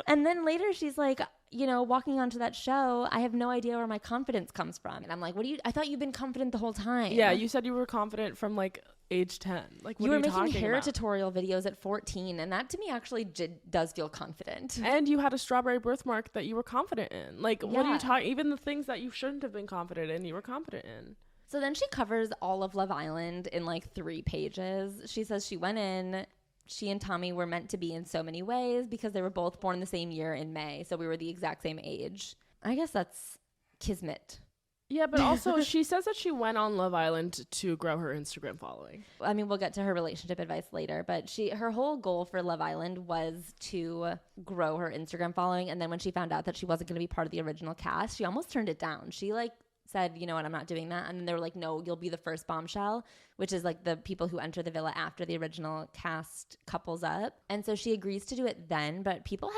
And then later she's like, you know, walking onto that show, I have no idea where my confidence comes from. And I'm like, I thought you've been confident the whole time. Yeah, you said you were confident from like age 10. Like, what you are were you making hair about? tutorial videos at 14, and that to me actually does feel confident. And you had a strawberry birthmark that you were confident in. Like, what are Yeah. you talking? Even the things that you shouldn't have been confident in, you were confident in. So then she covers all of Love Island in like 3 pages. She says she went in. She and Tommy were meant to be in so many ways because they were both born the same year in May. So we were the exact same age. I guess that's kismet. Yeah, but also she says that she went on Love Island to grow her Instagram following. I mean, we'll get to her relationship advice later, but her whole goal for Love Island was to grow her Instagram following. And then when she found out that she wasn't going to be part of the original cast, she almost turned it down. She like said, you know what, I'm not doing that. And then they were like, no, you'll be the first bombshell, which is like the people who enter the villa after the original cast couples up. And so she agrees to do it then, but people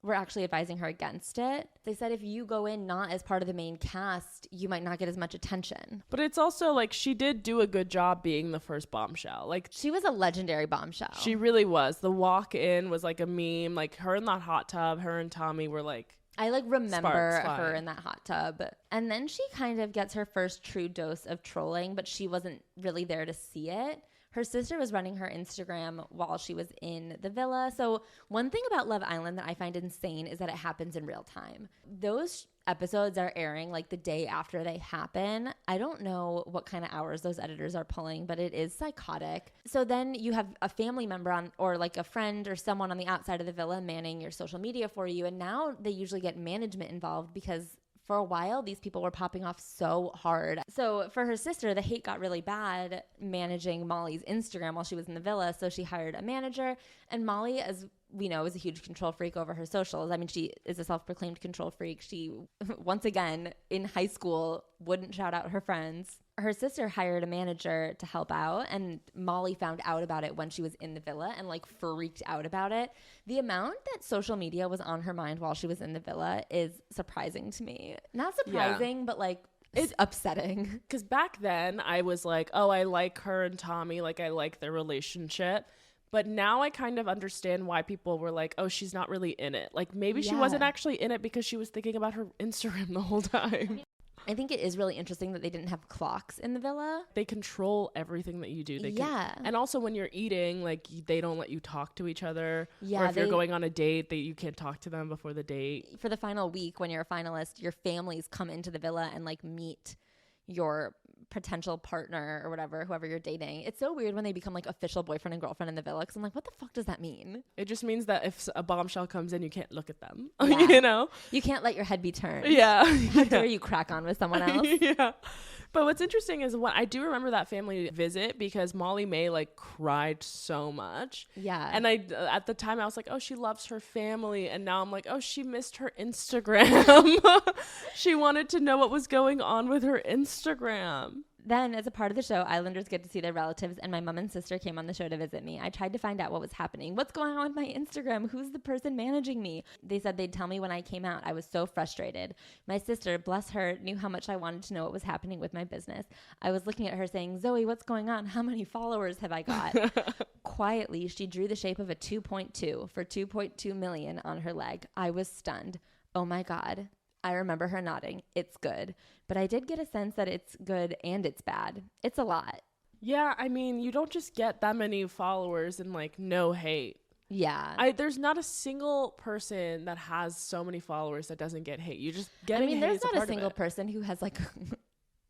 were actually advising her against it. They said if you go in not as part of the main cast, you might not get as much attention. But it's also like she did do a good job being the first bombshell. Like, she was a legendary bombshell. She really was. The walk in was like a meme. Like her in that hot tub, her and Tommy were like, I like remember sparks her flying. in that hot tub. And then she kind of gets her first true dose of trolling, but she wasn't really there to see it. Her sister was running her Instagram while she was in the villa. So one thing about Love Island that I find insane is that it happens in real time. Those episodes are airing like the day after they happen. I don't know what kind of hours those editors are pulling, but it is psychotic. So then you have a family member on, or like a friend or someone on the outside of the villa manning your social media for you. And now they usually get management involved because for a while, these people were popping off so hard. So for her sister, the hate got really bad managing Molly's Instagram while she was in the villa. So she hired a manager. And Molly, as we know, is a huge control freak over her socials. I mean, she is a self-proclaimed control freak. She, once again, in high school, wouldn't shout out her friends. Her sister hired a manager to help out, and Molly found out about it when she was in the villa and like freaked out about it. The amount that social media was on her mind while she was in the villa is surprising to me. Not surprising, but like it's upsetting. Because back then I was like, oh, I like her and Tommy. Like I like their relationship. But now I kind of understand why people were like, oh, she's not really in it. Like maybe she wasn't actually in it because she was thinking about her Instagram the whole time. I think it is really interesting that they didn't have clocks in the villa. They control everything that you do. And also when you're eating, like they don't let you talk to each other. Yeah, or if you're going on a date, you can't talk to them before the date. For the final week, when you're a finalist, your families come into the villa and like meet your potential partner or whatever, whoever you're dating. It's so weird when they become like official boyfriend and girlfriend in the villa, because I'm like, what the fuck does that mean? It just means that if a bombshell comes in, you can't look at them. Yeah. You know, you can't let your head be turned. Yeah. How dare you crack on with someone else? Yeah. But what's interesting is when I do remember that family visit, because Molly Mae like cried so much. Yeah. And at the time I was like, oh, she loves her family. And now I'm like, oh, she missed her Instagram. She wanted to know what was going on with her Instagram. Then, as a part of the show, Islanders get to see their relatives, and my mom and sister came on the show to visit me. I tried to find out what was happening. What's going on with my Instagram? Who's the person managing me? They said they'd tell me when I came out. I was so frustrated. My sister, bless her, knew how much I wanted to know what was happening with my business. I was looking at her saying, Zoe, what's going on? How many followers have I got? Quietly, she drew the shape of a 2.2 for 2.2 million on her leg. I was stunned. Oh my God. I remember her nodding. It's good. But I did get a sense that it's good and it's bad. It's a lot. Yeah, I mean, you don't just get that many followers and like no hate. Yeah. There's not a single person that has so many followers that doesn't get hate. You just get hate. I mean, there's not a single person who has like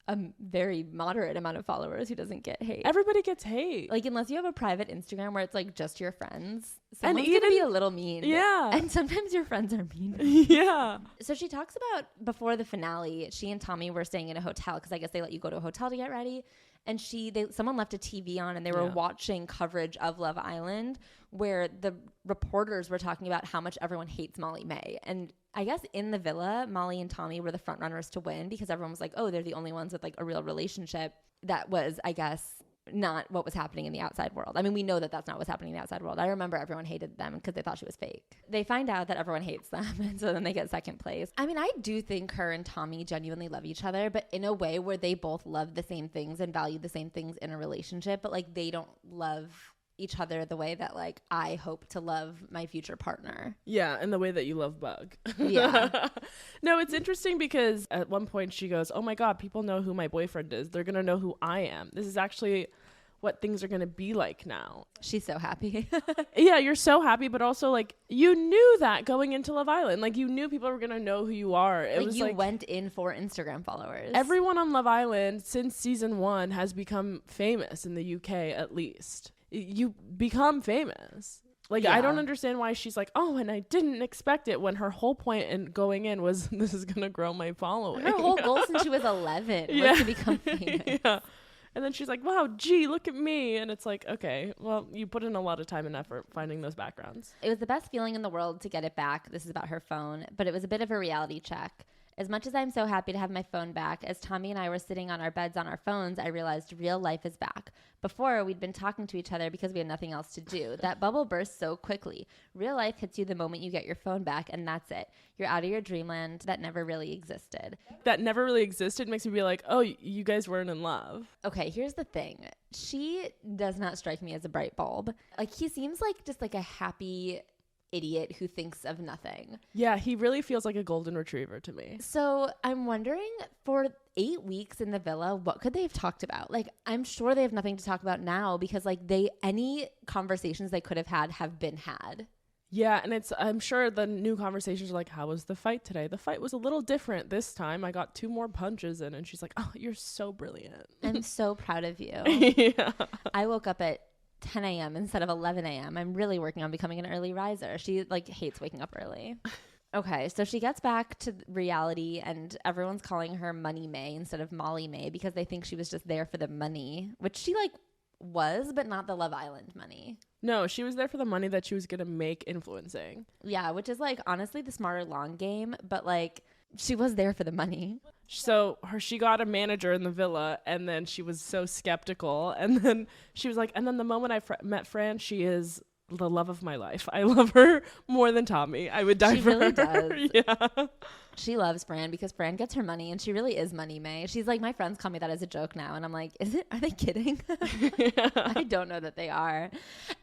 a very moderate amount of followers who doesn't get hate. Everybody gets hate. Like, unless you have a private Instagram where it's like just your friends, someone's gonna be a little mean. Yeah. And sometimes your friends are mean. Yeah. So she talks about before the finale, she and Tommy were staying in a hotel, because I guess they let you go to a hotel to get ready. And someone left a TV on, and they were watching coverage of Love Island, where the reporters were talking about how much everyone hates Molly Mae. And I guess in the villa, Molly and Tommy were the front runners to win, because everyone was like, oh, they're the only ones with like a real relationship. That was, I guess, not what was happening in the outside world. I mean, we know that that's not what's happening in the outside world. I remember everyone hated them because they thought she was fake. They find out that everyone hates them, and so then they get second place. I mean, I do think her and Tommy genuinely love each other, but in a way where they both love the same things and value the same things in a relationship, but like they don't love each other the way that like I hope to love my future partner. Yeah, and the way that you love Bug. Yeah. No, it's interesting because at one point she goes, oh my God, people know who my boyfriend is. They're going to know who I am. This is actually what things are going to be like now. She's so happy. Yeah, you're so happy, but also like you knew that going into Love Island. Like you knew people were going to know who you are. It was you went in for Instagram followers. Everyone on Love Island since season 1 has become famous in the UK at least. You become famous. Like, yeah. I don't understand why she's like, oh, and I didn't expect it, when her whole point in going in was this is going to grow my following. Her whole goal since she was 11 was to become famous. Yeah. And then she's like, wow, gee, look at me. And it's like, okay, well, you put in a lot of time and effort finding those backgrounds. It was the best feeling in the world to get it back. This is about her phone, but it was a bit of a reality check. As much as I'm so happy to have my phone back, as Tommy and I were sitting on our beds on our phones, I realized real life is back. Before, we'd been talking to each other because we had nothing else to do. That bubble burst so quickly. Real life hits you the moment you get your phone back, and that's it. You're out of your dreamland that never really existed. That never really existed makes me be like, oh, you guys weren't in love. Okay, here's the thing. She does not strike me as a bright bulb. Like, he seems like just like a happy idiot who thinks of nothing. Yeah, he really feels like a golden retriever to me. So I'm wondering, for 8 weeks in the villa, what could they have talked about? Like, I'm sure they have nothing to talk about now, because like any conversations they could have been had. Yeah, and I'm sure the new conversations are like, how was the fight today? The fight was a little different this time. I got 2 more punches in. And she's like, oh, you're so brilliant. I'm so proud of you. Yeah. I woke up at 10 a.m. instead of 11 a.m. I'm really working on becoming an early riser. She like hates waking up early. Okay, so she gets back to reality, and everyone's calling her Money Mae instead of Molly Mae because they think she was just there for the money, which she like was, but not the Love Island money. No, she was there for the money that she was going to make influencing. Yeah, which is like honestly the smarter long game, but like she was there for the money. So she got a manager in the villa, and then she was so skeptical, and then she was like, and then the moment I met Fran, she is the love of my life. I love her more than Tommy. I would die for her. She really does. Yeah. She loves Fran because Fran gets her money, and she really is Money Mae. She's like, my friends call me that as a joke now, and I'm like, are they kidding? Yeah. I don't know that they are.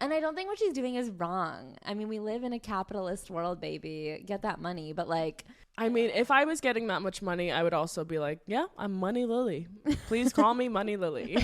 And I don't think what she's doing is wrong. I mean, we live in a capitalist world, baby. Get that money. But like, I mean, if I was getting that much money, I would also be like, yeah, I'm Money Lily. Please call me Money Lily.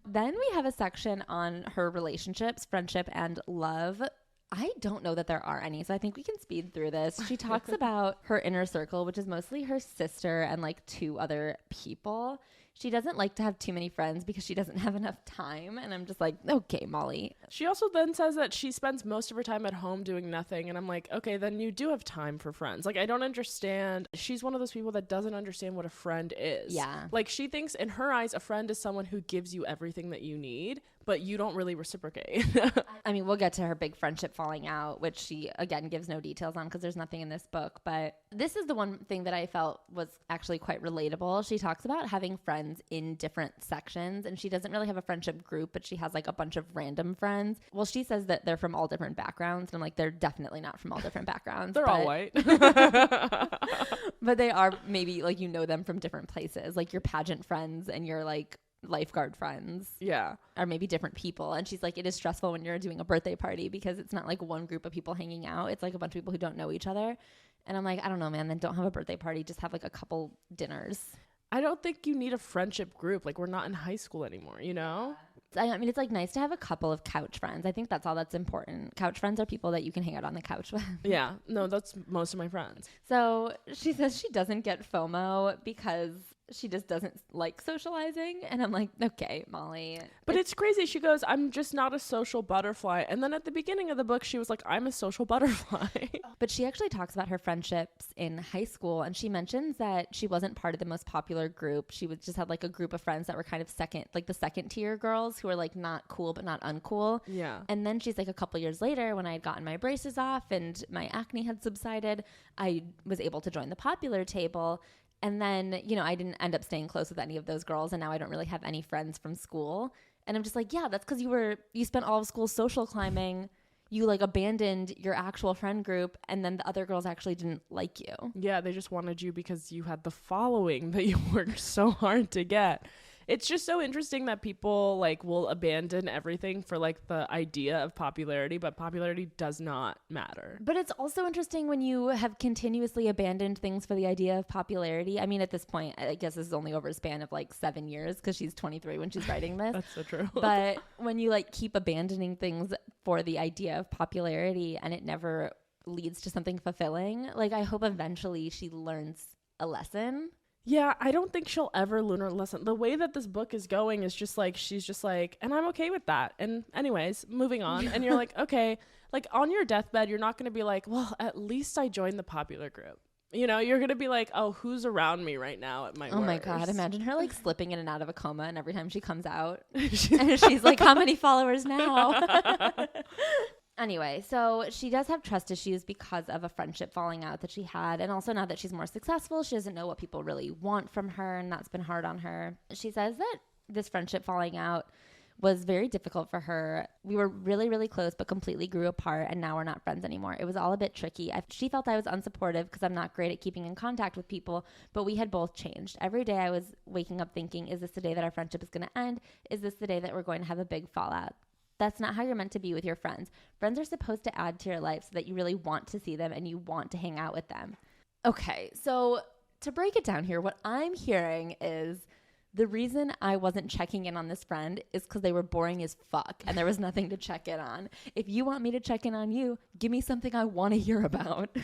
Then we have a section on her relationships, friendship, and love. I don't know that there are any, so I think we can speed through this. She talks about her inner circle, which is mostly her sister and like 2 other people. She doesn't like to have too many friends because she doesn't have enough time. And I'm just like, okay, Molly. She also then says that she spends most of her time at home doing nothing. And I'm like, okay, then you do have time for friends. Like, I don't understand. She's one of those people that doesn't understand what a friend is. Yeah. Like, she thinks in her eyes, a friend is someone who gives you everything that you need, but you don't really reciprocate. I mean, we'll get to her big friendship falling out, which she, again, gives no details on because there's nothing in this book. But this is the one thing that I felt was actually quite relatable. She talks about having friends in different sections, and she doesn't really have a friendship group, but she has like a bunch of random friends. Well, she says that they're from all different backgrounds, and I'm like, they're definitely not from all different backgrounds. They're all white. But they are maybe like, you know them from different places, like your pageant friends and your like lifeguard friends, yeah, are maybe different people. And she's like, it is stressful when you're doing a birthday party because it's not like one group of people hanging out, it's like a bunch of people who don't know each other. And I'm like, I don't know, man, then don't have a birthday party, just have like a couple dinners. I don't think you need a friendship group. Like, we're not in high school anymore, you know? I mean, it's like nice to have a couple of couch friends. I think that's all that's important. Couch friends are people that you can hang out on the couch with. Yeah, no, that's most of my friends. So she says she doesn't get FOMO because she just doesn't like socializing. And I'm like, okay, Molly. But it's crazy. She goes, I'm just not a social butterfly. And then at the beginning of the book, she was like, I'm a social butterfly. But she actually talks about her friendships in high school. And she mentions that she wasn't part of the most popular group. She was just had like a group of friends that were kind of the second tier girls who were like not cool, but not uncool. Yeah. And then she's like, a couple years later, when I had gotten my braces off and my acne had subsided, I was able to join the popular table. And then, you know, I didn't end up staying close with any of those girls. And now I don't really have any friends from school. And I'm just like, yeah, that's because you spent all of school social climbing. You like abandoned your actual friend group. And then the other girls actually didn't like you. Yeah, they just wanted you because you had the following that you worked so hard to get. It's just so interesting that people like will abandon everything for like the idea of popularity, but popularity does not matter. But it's also interesting when you have continuously abandoned things for the idea of popularity. I mean, at this point, I guess this is only over a span of like 7 years because she's 23 when she's writing this. That's so true. But when you like keep abandoning things for the idea of popularity and it never leads to something fulfilling, like I hope eventually she learns a lesson. Yeah, I don't think she'll ever learn her lesson. The way that this book is going is just like, she's just like, and I'm okay with that. And anyways, moving on. And you're like, okay, like on your deathbed, you're not going to be like, well, at least I joined the popular group. You know, you're going to be like, oh, who's around me right now at my worst? Oh my God. Imagine her like slipping in and out of a coma. And every time she comes out, and she's like, how many followers now? Anyway, so she does have trust issues because of a friendship falling out that she had. And also now that she's more successful, she doesn't know what people really want from her. And that's been hard on her. She says that this friendship falling out was very difficult for her. We were really, really close, but completely grew apart. And now we're not friends anymore. It was all a bit tricky. She felt I was unsupportive because I'm not great at keeping in contact with people. But we had both changed. Every day I was waking up thinking, is this the day that our friendship is going to end? Is this the day that we're going to have a big fallout? That's not how you're meant to be with your friends. Friends are supposed to add to your life so that you really want to see them and you want to hang out with them. Okay, so to break it down here, what I'm hearing is the reason I wasn't checking in on this friend is because they were boring as fuck and there was nothing to check in on. If you want me to check in on you, give me something I want to hear about.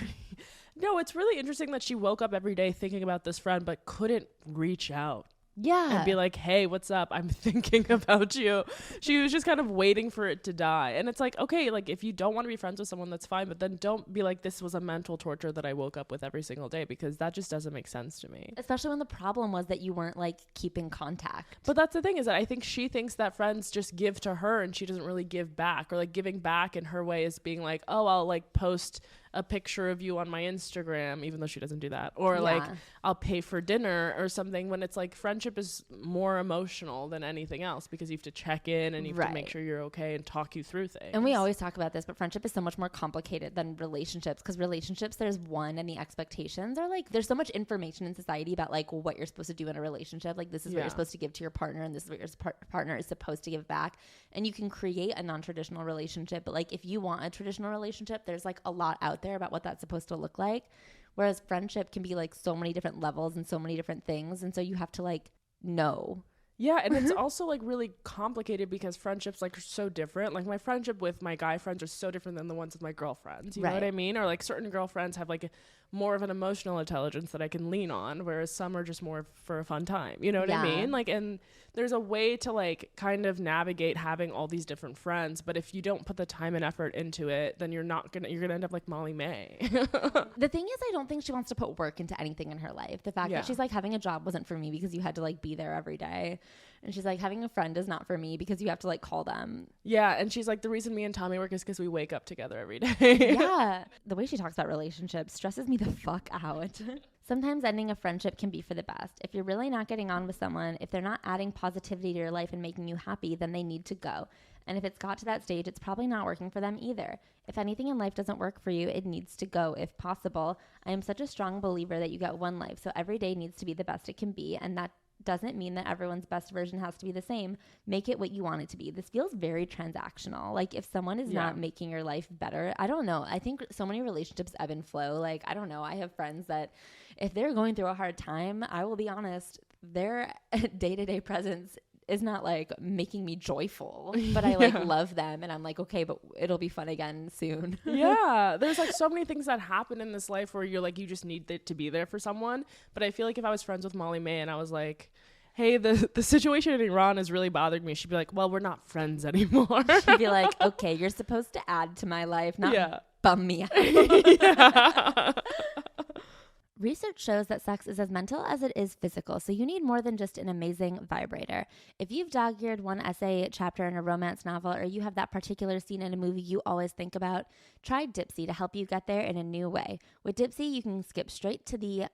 No, it's really interesting that she woke up every day thinking about this friend but couldn't reach out. Yeah. And be like, hey, what's up? I'm thinking about you. She was just kind of waiting for it to die. And it's like, okay, like if you don't want to be friends with someone, that's fine. But then don't be like, this was a mental torture that I woke up with every single day, because that just doesn't make sense to me. Especially when the problem was that you weren't like keeping contact. But that's the thing, is that I think she thinks that friends just give to her and she doesn't really give back, or like giving back in her way is being like, oh, I'll like post a picture of you on my Instagram, even though she doesn't do that, or Yeah. like I'll pay for dinner or something, when it's like friendship is more emotional than anything else, because you have to check in and you have to make sure you're okay and talk you through things. And we always talk about this, but friendship is so much more complicated than relationships, because relationships, there's one, and the expectations are like, there's so much information in society about like what you're supposed to do in a relationship. Like this is what you're supposed to give to your partner, and this is what your partner is supposed to give back. And you can create a non-traditional relationship, but like if you want a traditional relationship, there's like a lot out there about what that's supposed to look like. Whereas friendship can be like so many different levels and so many different things. And so you have to like know. Yeah, and it's also like really complicated because friendships like are so different. Like my friendship with my guy friends are so different than the ones with my girlfriends. You know what I mean? Or like certain girlfriends have like more of an emotional intelligence that I can lean on, whereas some are just more for a fun time. You know what I mean? Like, and there's a way to like kind of navigate having all these different friends, but if you don't put the time and effort into it, then you're gonna end up like Molly Mae. The thing is, I don't think she wants to put work into anything in her life. The fact that she's like, having a job wasn't for me because you had to like be there every day. And she's like, having a friend is not for me because you have to like call them. Yeah. And she's like, the reason me and Tommy work is because we wake up together every day. Yeah. The way she talks about relationships stresses me the fuck out. Sometimes ending a friendship can be for the best. If you're really not getting on with someone, if they're not adding positivity to your life and making you happy, then they need to go. And if it's got to that stage, it's probably not working for them either. If anything in life doesn't work for you, it needs to go if possible. I am such a strong believer that you get one life, so every day needs to be the best it can be, and that doesn't mean that everyone's best version has to be the same. Make it what you want it to be. This feels very transactional. Like if someone is not making your life better, I don't know. I think so many relationships ebb and flow. Like, I don't know. I have friends that if they're going through a hard time, I will be honest, their day-to-day presence is not like making me joyful, but I like love them, and I'm like, okay, but it'll be fun again soon. Yeah, there's like so many things that happen in this life where you're like, you just need it to be there for someone. But I feel like if I was friends with Molly Mae and I was like, hey, the situation in Iran is really bothering me, she'd be like, well, we're not friends anymore. She'd be like, okay, you're supposed to add to my life, not bum me out. Research shows that sex is as mental as it is physical, so you need more than just an amazing vibrator. If you've dog-eared one essay chapter in a romance novel, or you have that particular scene in a movie you always think about, try Dipsea to help you get there in a new way. With Dipsea, you can skip straight to the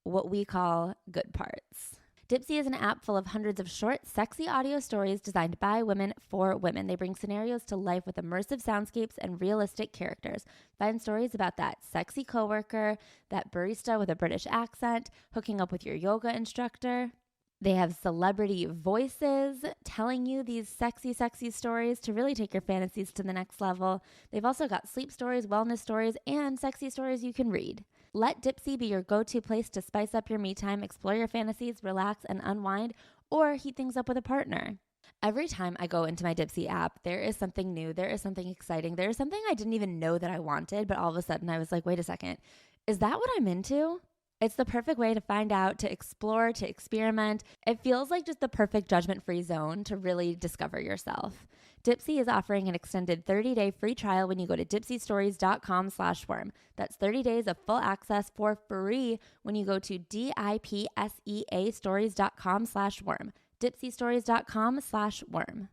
what we call good parts. Dipsea is an app full of hundreds of short, sexy audio stories designed by women for women. They bring scenarios to life with immersive soundscapes and realistic characters. Find stories about that sexy coworker, that barista with a British accent, hooking up with your yoga instructor. They have celebrity voices telling you these sexy, sexy stories to really take your fantasies to the next level. They've also got sleep stories, wellness stories, and sexy stories you can read. Let Dipsea be your go-to place to spice up your me time, explore your fantasies, relax and unwind, or heat things up with a partner. Every time I go into my Dipsea app, there is something new, there is something exciting, there is something I didn't even know that I wanted, but all of a sudden I was like, wait a second, is that what I'm into? It's the perfect way to find out, to explore, to experiment. It feels like just the perfect judgment-free zone to really discover yourself. Dipsea is offering an extended 30-day free trial when you go to dipseastories.com/worm. That's 30 days of full access for free when you go to dipseastories.com/worm. dipseastories.com/worm.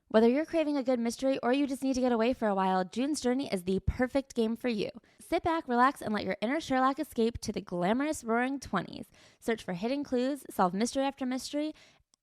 Whether you're craving a good mystery or you just need to get away for a while, June's Journey is the perfect game for you. Sit back, relax, and let your inner Sherlock escape to the glamorous roaring 20s. Search for hidden clues, solve mystery after mystery,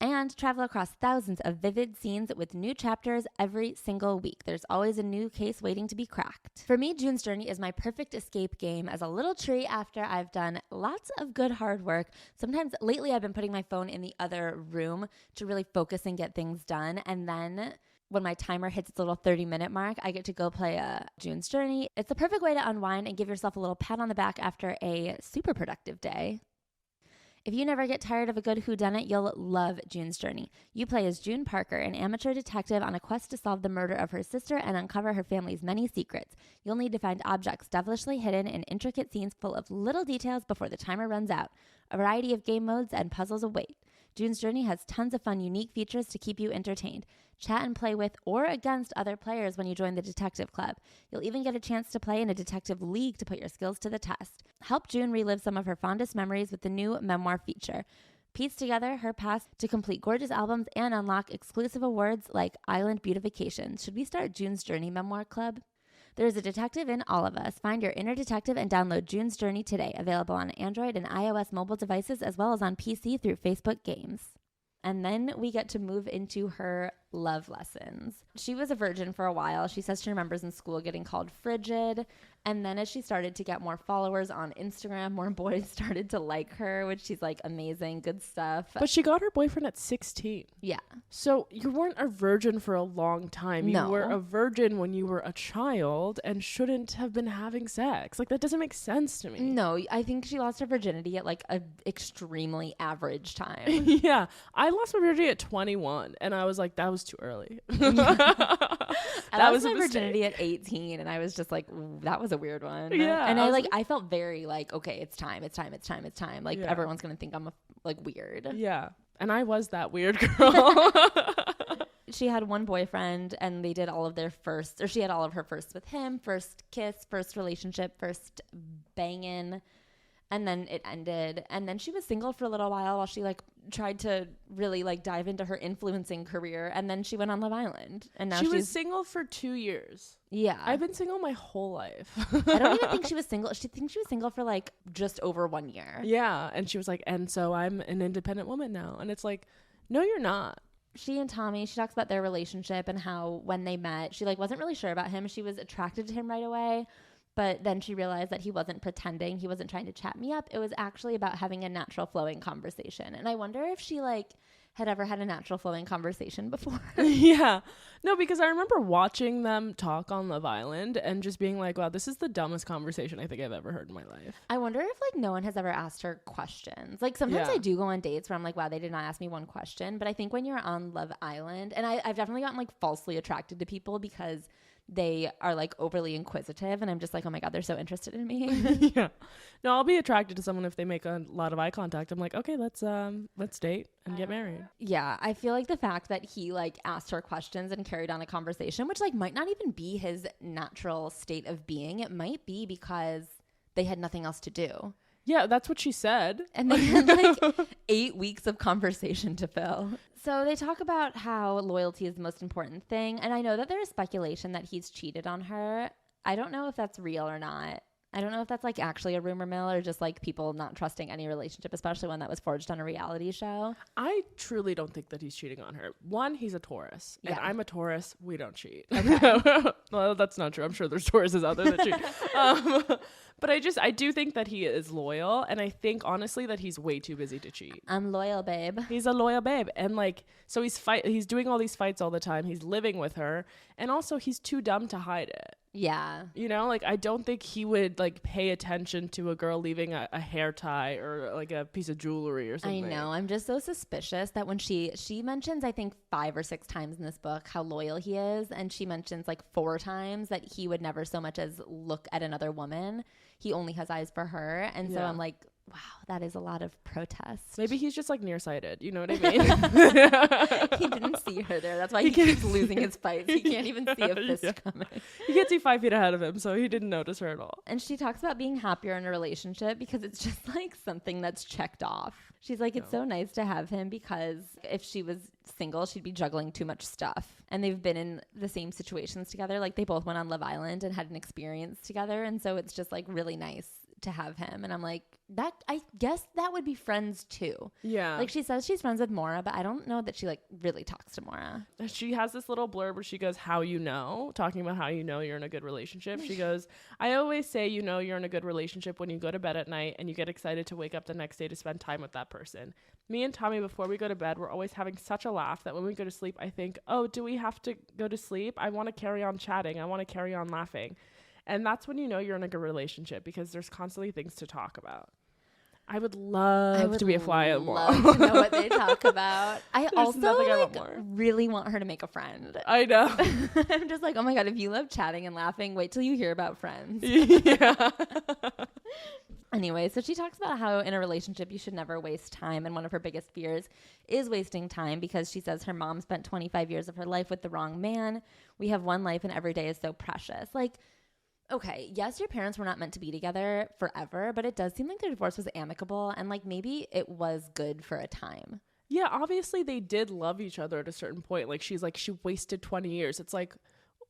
and travel across thousands of vivid scenes with new chapters every single week. There's always a new case waiting to be cracked. For me, June's Journey is my perfect escape game as a little treat after I've done lots of good hard work. Sometimes lately I've been putting my phone in the other room to really focus and get things done. And then when my timer hits its little 30-minute mark, I get to go play a June's Journey. It's the perfect way to unwind and give yourself a little pat on the back after a super productive day. If you never get tired of a good whodunit, you'll love June's Journey. You play as June Parker, an amateur detective on a quest to solve the murder of her sister and uncover her family's many secrets. You'll need to find objects devilishly hidden in intricate scenes full of little details before the timer runs out. A variety of game modes and puzzles await. June's Journey has tons of fun, unique features to keep you entertained. Chat and play with or against other players when you join the detective club. You'll even get a chance to play in a detective league to put your skills to the test. Help June relive some of her fondest memories with the new Memoir feature. Piece together her past to complete gorgeous albums and unlock exclusive awards like Island Beautification. Should we start June's Journey Memoir Club? There's a detective in all of us. Find your inner detective and download June's Journey today. Available on Android and iOS mobile devices as well as on PC through Facebook Games. And then we get to move into her love lessons. She was a virgin for a while. She says she remembers in school getting called frigid. And then as she started to get more followers on Instagram, more boys started to like her, which she's like, amazing, good stuff. But she got her boyfriend at 16. Yeah. So you weren't a virgin for a long time. You No. were a virgin when you were a child and shouldn't have been having sex. Like, that doesn't make sense to me. No, I think she lost her virginity at like a extremely average time. Yeah. I lost my virginity at 21 and I was like, that was too early. That was my a mistake. virginity at 18 and I was just like, that was a weird one. Yeah. And I felt very like, okay, it's time. Like, Yeah. everyone's gonna think I'm like weird. Yeah. And I was that weird girl. She had one boyfriend and they did all of their firsts, or she had all of her firsts with him, first kiss, first relationship, first banging. And then it ended. And then she was single for a little while she like tried to really like dive into her influencing career. And then she went on Love Island. And now she she's was single for 2 years. Yeah. I've been single my whole life. I don't even think she was single. She thinks she was single for like just over 1 year. Yeah. And she was like, and so I'm an independent woman now. And it's like, no, you're not. She and Tommy, she talks about their relationship and how when they met, she like wasn't really sure about him. She was attracted to him right away. But then she realized that he wasn't pretending. He wasn't trying to chat me up. It was actually about having a natural flowing conversation. And I wonder if she like had ever had a natural flowing conversation before. Yeah. No, because I remember watching them talk on Love Island and just being like, wow, this is the dumbest conversation I think I've ever heard in my life. I wonder if like no one has ever asked her questions. Like sometimes Yeah. I do go on dates where I'm like, wow, they did not ask me one question. But I think when you're on Love Island, and I've definitely gotten like falsely attracted to people because they are like overly inquisitive and I'm just like, oh my God, they're so interested in me. Yeah. No, I'll be attracted to someone if they make a lot of eye contact. I'm like, okay, let's date and get married. Yeah. I feel like the fact that he like asked her questions and carried on a conversation, which like might not even be his natural state of being. It might be because they had nothing else to do. Yeah, that's what she said. And they had like 8 weeks of conversation to fill. So they talk about how loyalty is the most important thing. And I know that there is speculation that he's cheated on her. I don't know if that's real or not. I don't know if that's like actually a rumor mill or just like people not trusting any relationship, especially one that was forged on a reality show. I truly don't think that he's cheating on her. One, he's a Taurus. And Yeah. I'm a Taurus. We don't cheat. Okay. Well, that's not true. I'm sure there's Tauruses out there that cheat. But I do think that he is loyal. And I think, honestly, that he's way too busy to cheat. I'm loyal, babe. He's a loyal babe. And like, so he's doing all these fights all the time. He's living with her. And also he's too dumb to hide it. Yeah. You know, like I don't think he would like pay attention to a girl leaving a hair tie or like a piece of jewelry or something. I know. I'm just so suspicious that when she mentions, I think 5 or 6 times in this book how loyal he is. And she mentions like 4 times that he would never so much as look at another woman. He only has eyes for her. And so Yeah. I'm like, wow, that is a lot of protest. Maybe he's just like nearsighted. You know what I mean? He didn't see her there. That's why he keeps losing his fights. He can't even see a fist Yeah. coming. He can't see 5 feet ahead of him, so he didn't notice her at all. And she talks about being happier in a relationship because it's just like something that's checked off. She's like, it's so nice to have him because if she was single, she'd be juggling too much stuff. And they've been in the same situations together. Like they both went on Love Island and had an experience together. And so it's just like really nice to have him. And I'm like, that I guess that would be friends too. Yeah. Like she says she's friends with Maura, but I don't know that she like really talks to Maura. She has this little blurb where she goes, how you know, talking about how you know you're in a good relationship. She goes, I always say you know you're in a good relationship when you go to bed at night and you get excited to wake up the next day to spend time with that person. Me and Tommy, before we go to bed, we're always having such a laugh that when we go to sleep, I think, oh, do we have to go to sleep? I want to carry on chatting. I want to carry on laughing. And that's when you know you're in a good relationship because there's constantly things to talk about. I would love to be a fly on the wall. Love to know what they talk about. I also nothing I like want more. really want her to make a friend. I know. I'm just like, oh my God, if you love chatting and laughing, wait till you hear about friends. Yeah. Anyway, so she talks about how in a relationship you should never waste time. And one of her biggest fears is wasting time because she says her mom spent 25 years of her life with the wrong man. We have one life and every day is so precious. Like, okay, yes, your parents were not meant to be together forever, but it does seem like their divorce was amicable and like maybe it was good for a time. Yeah, obviously they did love each other at a certain point. Like she's like, she wasted 20 years. It's like,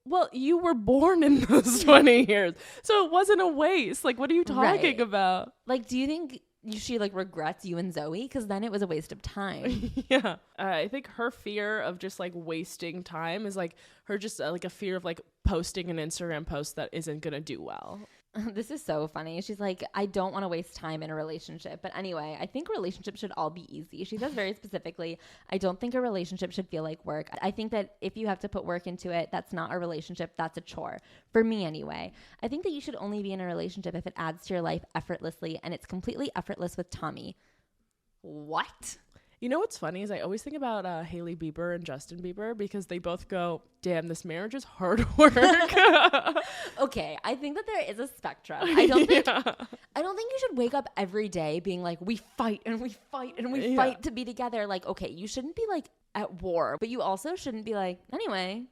Well, you were born in those 20 years, so it wasn't a waste. Like, what are you talking about? Like, do you think she like regrets you and Zoe? Because then it was a waste of time. Yeah. I think her fear of just like wasting time is like her just like a fear of like posting an Instagram post that isn't going to do well. This is so funny. She's like, I don't want to waste time in a relationship. But anyway, I think relationships should all be easy. She says very specifically, I don't think a relationship should feel like work. I think that if you have to put work into it, that's not a relationship. That's a chore. For me anyway. I think that you should only be in a relationship if it adds to your life effortlessly, and it's completely effortless with Tommy. What? You know what's funny is I always think about Hailey Bieber and Justin Bieber because they both go, damn, this marriage is hard work. Okay, I think that there is a spectrum. I don't think you should wake up every day being like, we fight and we fight and we fight to be together. Like, okay, you shouldn't be like at war, but you also shouldn't be like, anyway,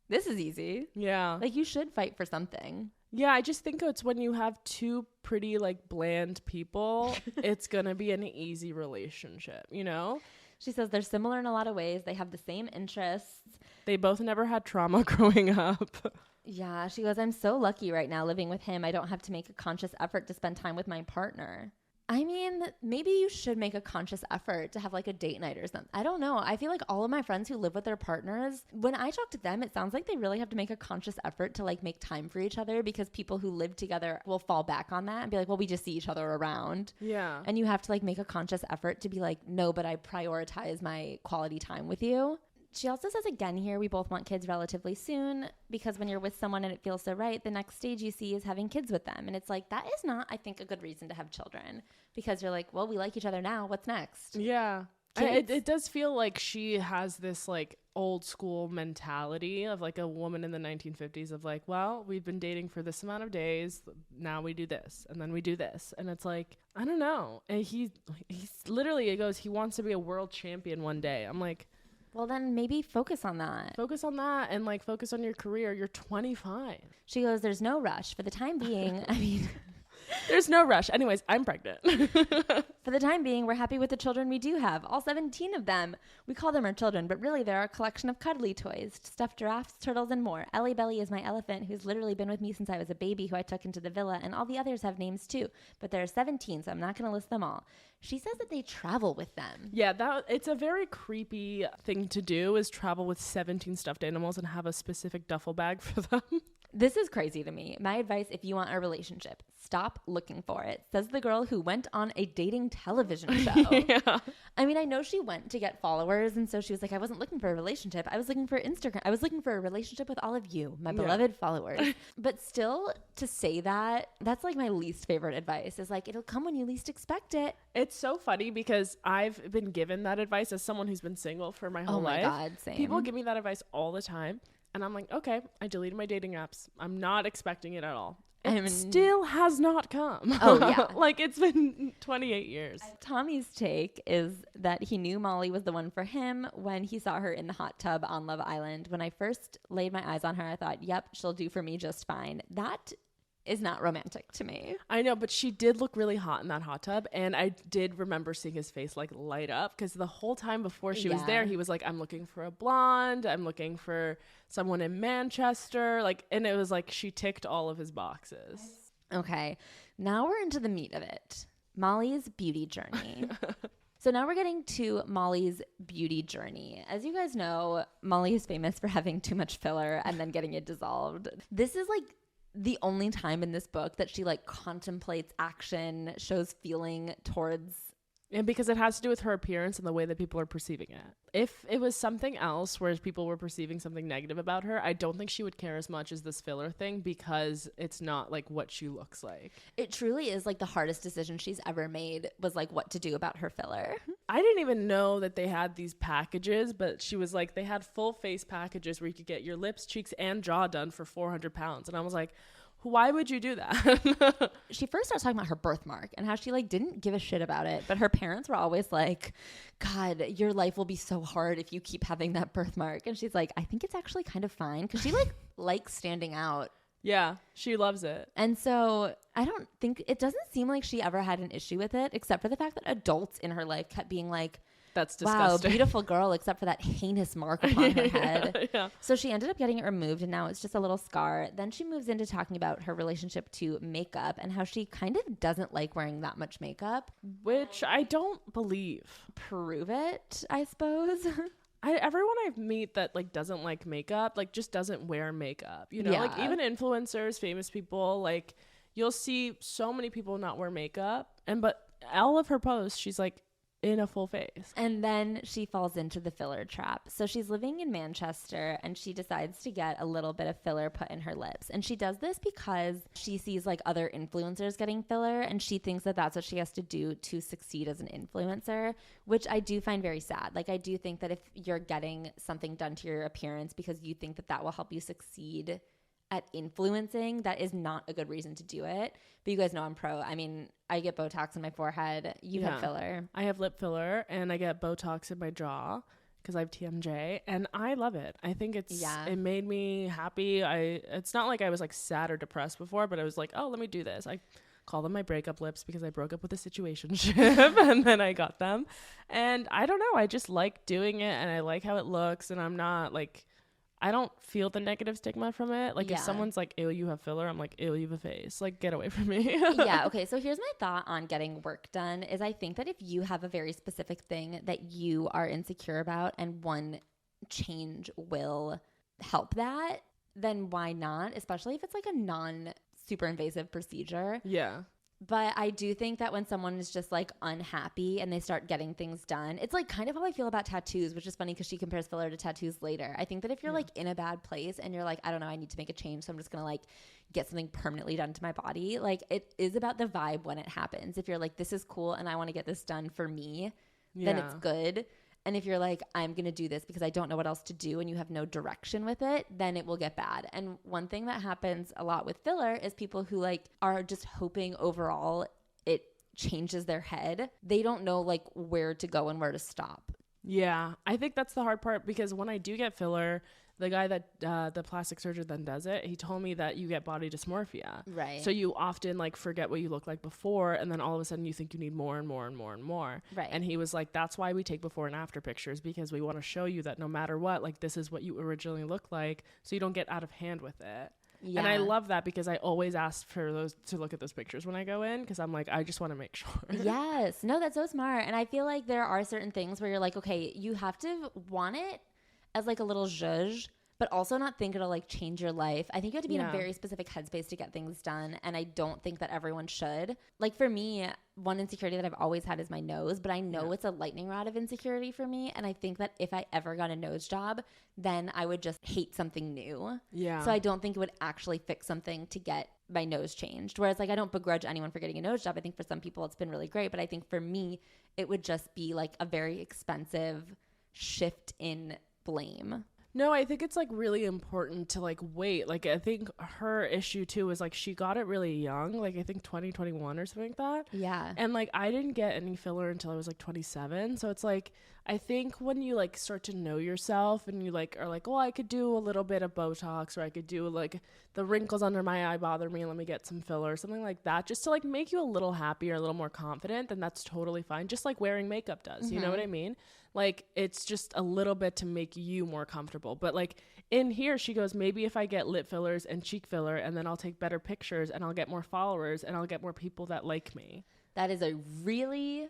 this is easy. Yeah. Like, you should fight for something. Yeah, I just think it's when you have two pretty like bland people, it's gonna be an easy relationship, you know? She says they're similar in a lot of ways. They have the same interests. They both never had trauma growing up. Yeah, she goes, I'm so lucky right now living with him. I don't have to make a conscious effort to spend time with my partner. I mean, maybe you should make a conscious effort to have like a date night or something. I don't know. I feel like all of my friends who live with their partners, when I talk to them, it sounds like they really have to make a conscious effort to like make time for each other, because people who live together will fall back on that and be like, well, we just see each other around. Yeah. And you have to like make a conscious effort to be like, no, but I prioritize my quality time with you. She also says again here, we both want kids relatively soon, because when you're with someone and it feels so right, the next stage you see is having kids with them. And it's like, that is not, I think, a good reason to have children, because you're like, well, we like each other now. What's next? Yeah. It does feel like she has this like old school mentality of like a woman in the 1950s of like, well, we've been dating for this amount of days. Now we do this. And then we do this. And it's like, I don't know. And he's literally, it goes, he wants to be a world champion one day. I'm like, well, then maybe focus on that. Focus on that and like focus on your career. You're 25. She goes, there's no rush. For the time being, I mean... There's no rush. Anyways, I'm pregnant. For the time being, we're happy with the children we do have. All 17 of them. We call them our children, but really they're a collection of cuddly toys, stuffed giraffes, turtles, and more. Ellie Belly is my elephant, who's literally been with me since I was a baby, who I took into the villa, and all the others have names too. But there are 17, so I'm not going to list them all. She says that they travel with them. Yeah, it's a very creepy thing to do, is travel with 17 stuffed animals and have a specific duffel bag for them. This is crazy to me. My advice, if you want a relationship, stop looking for it. Says the girl who went on a dating television show. Yeah. I mean, I know she went to get followers, and so she was like, I wasn't looking for a relationship. I was looking for Instagram. I was looking for a relationship with all of you, my beloved followers. But still, to say that, that's like my least favorite advice, is like, it'll come when you least expect it. It's so funny because I've been given that advice as someone who's been single for my whole life. Oh my God, same. People give me that advice all the time. And I'm like, okay, I deleted my dating apps. I'm not expecting it at all. It still has not come. Oh, yeah. Like, it's been 28 years. Tommy's take is that he knew Molly was the one for him when he saw her in the hot tub on Love Island. When I first laid my eyes on her, I thought, yep, she'll do for me just fine. That is not romantic to me. I know, but she did look really hot in that hot tub, and I did remember seeing his face like light up, because the whole time before she was there, he was like, I'm looking for a blonde, I'm looking for someone in Manchester, like, and it was like she ticked all of his boxes. Okay, now we're into the meat of it. Molly's beauty journey. So now we're getting to Molly's beauty journey. As you guys know, Molly is famous for having too much filler and then getting it dissolved. This is like the only time in this book that she like contemplates action, shows feeling towards. And because it has to do with her appearance and the way that people are perceiving it. If it was something else, whereas people were perceiving something negative about her, I don't think she would care as much as this filler thing, because it's not like what she looks like. It truly is like the hardest decision she's ever made, was like what to do about her filler. I didn't even know that they had these packages, but she was like, they had full face packages where you could get your lips, cheeks, and jaw done for 400 pounds. And I was like, why would you do that? She first starts talking about her birthmark and how she like didn't give a shit about it, but her parents were always like, God, your life will be so hard if you keep having that birthmark. And she's like, I think it's actually kind of fine, because she like likes standing out. Yeah, she loves it. And so I don't think, it doesn't seem like she ever had an issue with it, except for the fact that adults in her life kept being like, That's disgusting. Wow, beautiful girl, except for that heinous mark upon her head. Yeah. So she ended up getting it removed, and now it's just a little scar. Then she moves into talking about her relationship to makeup and how she kind of doesn't like wearing that much makeup. Which I don't believe. Prove it, I suppose. Everyone I meet that like doesn't like makeup, like just doesn't wear makeup, you know, Yeah. like even influencers, famous people, like you'll see so many people not wear makeup, but all of her posts, she's like in a full face. And then she falls into the filler trap. So she's living in Manchester and she decides to get a little bit of filler put in her lips. And she does this because she sees like other influencers getting filler and she thinks that that's what she has to do to succeed as an influencer, which I do find very sad. Like I do think that if you're getting something done to your appearance because you think that that will help you succeed at influencing, that is not a good reason to do it. But you guys know I'm pro. I mean, I get Botox in my forehead. You have filler. I have lip filler and I get Botox in my jaw because I have TMJ and I love it. I think it made me happy. It's not like I was like sad or depressed before, but I was like, oh, let me do this. I call them my breakup lips because I broke up with a situationship and then I got them. And I don't know. I just like doing it and I like how it looks and I'm not like, I don't feel the negative stigma from it. Like if someone's like, ew, you have filler, I'm like, ew, you have a face. Like get away from me. Yeah. Okay. So here's my thought on getting work done is I think that if you have a very specific thing that you are insecure about and one change will help that, then why not? Especially if it's like a non super invasive procedure. Yeah. But I do think that when someone is just like unhappy and they start getting things done, it's like kind of how I feel about tattoos, which is funny because she compares filler to tattoos later. I think that if you're like in a bad place and you're like, I don't know, I need to make a change, so I'm just going to like get something permanently done to my body. Like it is about the vibe when it happens. If you're like, this is cool and I want to get this done for me, then it's good. And if you're like, I'm going to do this because I don't know what else to do and you have no direction with it, then it will get bad. And one thing that happens a lot with filler is people who like are just hoping overall it changes their head. They don't know like where to go and where to stop. Yeah, I think that's the hard part because when I do get filler, the guy that the plastic surgeon then does it, he told me that you get body dysmorphia. Right. So you often like forget what you look like before and then all of a sudden you think you need more and more and more and more. Right. And he was like, that's why we take before and after pictures because we want to show you that no matter what, like this is what you originally look like so you don't get out of hand with it. Yeah. And I love that because I always ask for those to look at those pictures when I go in because I'm like, I just want to make sure. Yes. No, that's so smart. And I feel like there are certain things where you're like, okay, you have to want it as like a little zhuzh, but also not think it'll like change your life. I think you have to be in a very specific headspace to get things done. And I don't think that everyone should. Like for me, one insecurity that I've always had is my nose, but I know it's a lightning rod of insecurity for me. And I think that if I ever got a nose job, then I would just hate something new. Yeah. So I don't think it would actually fix something to get my nose changed. Whereas like I don't begrudge anyone for getting a nose job. I think for some people it's been really great. But I think for me, it would just be like a very expensive shift in blame. No, I think it's like really important to like wait. Like I think her issue too is like she got it really young, like I think 2021 or something like that. Yeah. And like I didn't get any filler until I was like 27. So it's like I think when you like start to know yourself and you like are like, well, I could do a little bit of Botox or I could do like the wrinkles under my eye bother me, let me get some filler or something like that, just to like make you a little happier, a little more confident, then that's totally fine. Just like wearing makeup does. You know what I mean? Like it's just a little bit to make you more comfortable. But like in here, she goes, maybe if I get lip fillers and cheek filler and then I'll take better pictures and I'll get more followers and I'll get more people that like me. That is a really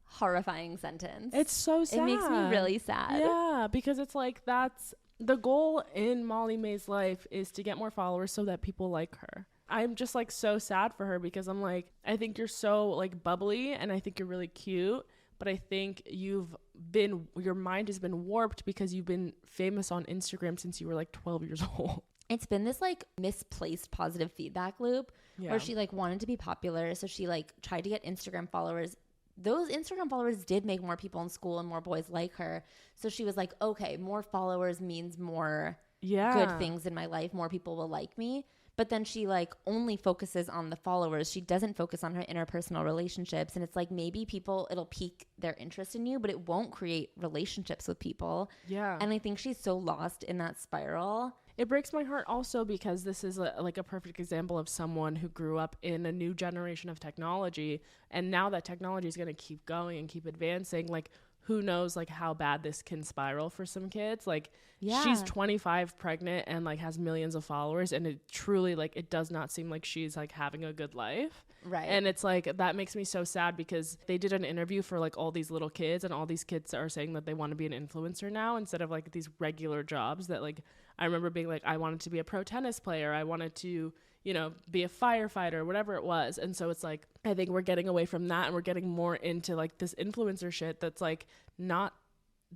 horrifying sentence. It's so sad. It makes me really sad. Yeah, because it's like that's the goal in Molly Mae's life is to get more followers so that people like her. I'm just like so sad for her because I'm like, I think you're so like bubbly and I think you're really cute. But I think your mind has been warped because you've been famous on Instagram since you were like 12 years old. It's been this like misplaced positive feedback loop where she like wanted to be popular. So she like tried to get Instagram followers. Those Instagram followers did make more people in school and more boys like her. So she was like, okay, more followers means more good things in my life. More people will like me. But then she like only focuses on the followers. She doesn't focus on her interpersonal relationships. And it's like maybe it'll pique their interest in you, but it won't create relationships with people. Yeah. And I think she's so lost in that spiral. It breaks my heart also because this is like a perfect example of someone who grew up in a new generation of technology. And now that technology is going to keep going and keep advancing, like who knows like how bad this can spiral for some kids. Like Yeah. she's 25 pregnant and like has millions of followers, and it truly like it does not seem like she's like having a good life. Right. And it's like that makes me so sad because they did an interview for like all these little kids, and all these kids are saying that they want to be an influencer now instead of like these regular jobs that like I remember being like, I wanted to be a pro tennis player, I wanted to, you know, be a firefighter, whatever it was. And so it's like, I think we're getting away from that and we're getting more into like this influencer shit that's like not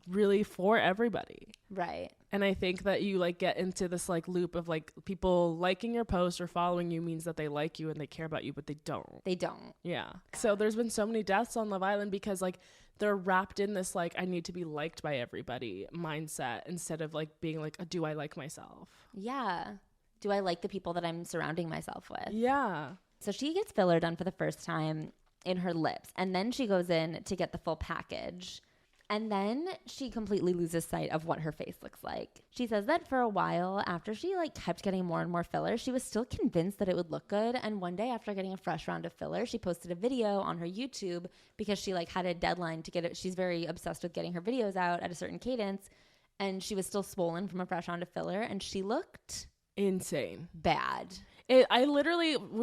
really for everybody. Right. And I think that you like get into this like loop of like people liking your post or following you means that they like you and they care about you, but they don't. They don't. Yeah. So there's been so many deaths on Love Island because like they're wrapped in this like I need to be liked by everybody mindset instead of like being like, do I like myself? Yeah. Do I like the people that I'm surrounding myself with? Yeah. So she gets filler done for the first time in her lips, and then she goes in to get the full package. And then she completely loses sight of what her face looks like. She says that for a while, after she like kept getting more and more filler, she was still convinced that it would look good. And one day after getting a fresh round of filler, she posted a video on her YouTube because she like had a deadline to get it. She's very obsessed with getting her videos out at a certain cadence. And she was still swollen from a fresh round of filler, and she looked insane. Bad. We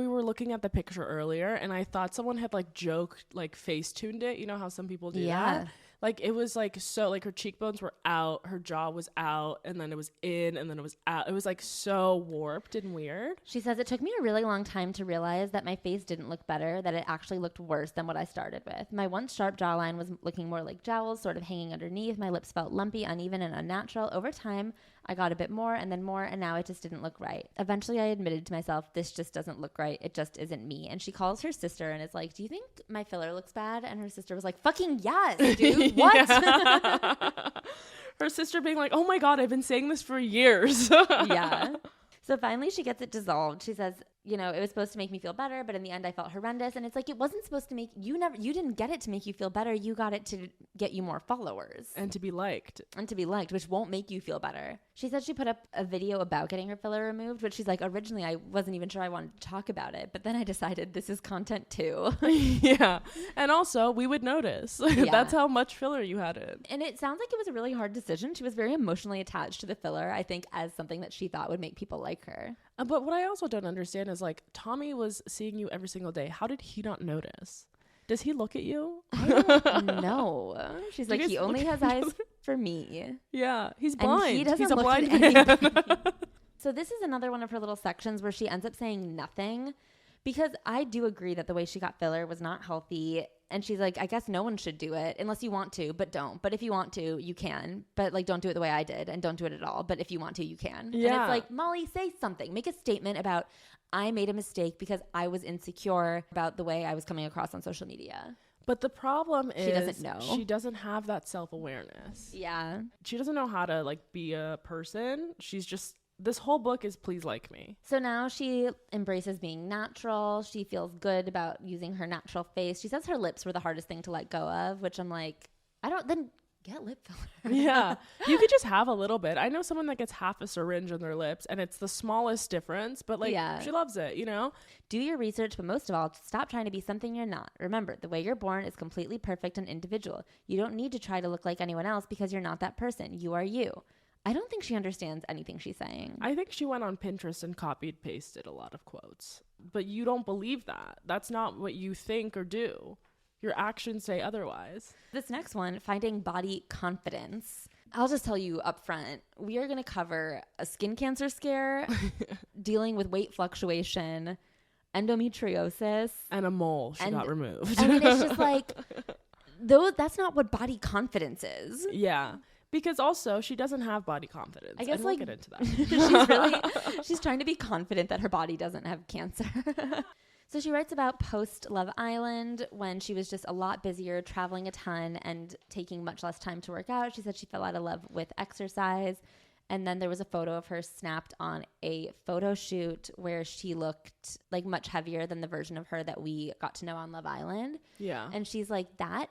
were looking at the picture earlier, and I thought someone had like joked, like face tuned it. You know how some people do that? Like it was like so like her cheekbones were out, her jaw was out, and then it was in, and then it was out. It was like so warped and weird. She says it took me a really long time to realize that my face didn't look better, that it actually looked worse than what I started with. My once sharp jawline was looking more like jowls, sort of hanging underneath. My lips felt lumpy, uneven, and unnatural. Over time, I got a bit more and then more, and now it just didn't look right. Eventually, I admitted to myself, this just doesn't look right. It just isn't me. And she calls her sister and is like, do you think my filler looks bad? And her sister was like, fucking yes, dude. What? Her sister being like, oh my God, I've been saying this for years. Yeah. So finally she gets it dissolved. She says, you know, it was supposed to make me feel better, but in the end I felt horrendous. And it's like, it wasn't supposed to make you didn't get it to make you feel better. You got it to get you more followers. And to be liked. Which won't make you feel better. She said she put up a video about getting her filler removed, which she's like, originally I wasn't even sure I wanted to talk about it, but then I decided this is content too. Yeah. And also we would notice. Yeah. That's how much filler you had in. And it sounds like it was a really hard decision. She was very emotionally attached to the filler, I think, as something that she thought would make people like her. But what I also don't understand is like Tommy was seeing you every single day. How did he not notice? Does he look at you? I don't know. She's like, he only has eyes for me. Yeah, he's blind. And he doesn't he's a look blind at man. anybody. So this is another one of her little sections where she ends up saying nothing, because I do agree that the way she got filler was not healthy. And she's like, I guess no one should do it unless you want to, but don't. But if you want to, you can. But like, don't do it the way I did, and don't do it at all. But if you want to, you can. Yeah. And it's like, Molly, say something. Make a statement about, I made a mistake because I was insecure about the way I was coming across on social media. But the problem is she doesn't know. She doesn't have that self-awareness. Yeah. She doesn't know how to like be a person. She's just, this whole book is please like me. So now she embraces being natural. She feels good about using her natural face. She says her lips were the hardest thing to let go of, which I'm like, then get lip filler. Yeah. You could just have a little bit. I know someone that gets half a syringe on their lips, and it's the smallest difference, but like, she loves it, you know? Do your research, but most of all, stop trying to be something you're not. Remember, the way you're born is completely perfect and individual. You don't need to try to look like anyone else because you're not that person. You are you. I don't think she understands anything she's saying. I think she went on Pinterest and copied pasted a lot of quotes, but you don't believe that. That's not what you think or do. Your actions say otherwise. This next one, finding body confidence. I'll just tell you up front, we are going to cover a skin cancer scare, dealing with weight fluctuation, endometriosis. And a mole she got removed. I mean, it's just like, though that's not what body confidence is. Yeah. Because also she doesn't have body confidence. I guess we'll like get into that. she's trying to be confident that her body doesn't have cancer. So she writes about post Love Island, when she was just a lot busier, traveling a ton and taking much less time to work out. She said she fell out of love with exercise. And then there was a photo of her snapped on a photo shoot where she looked like much heavier than the version of her that we got to know on Love Island. Yeah. And she's like, that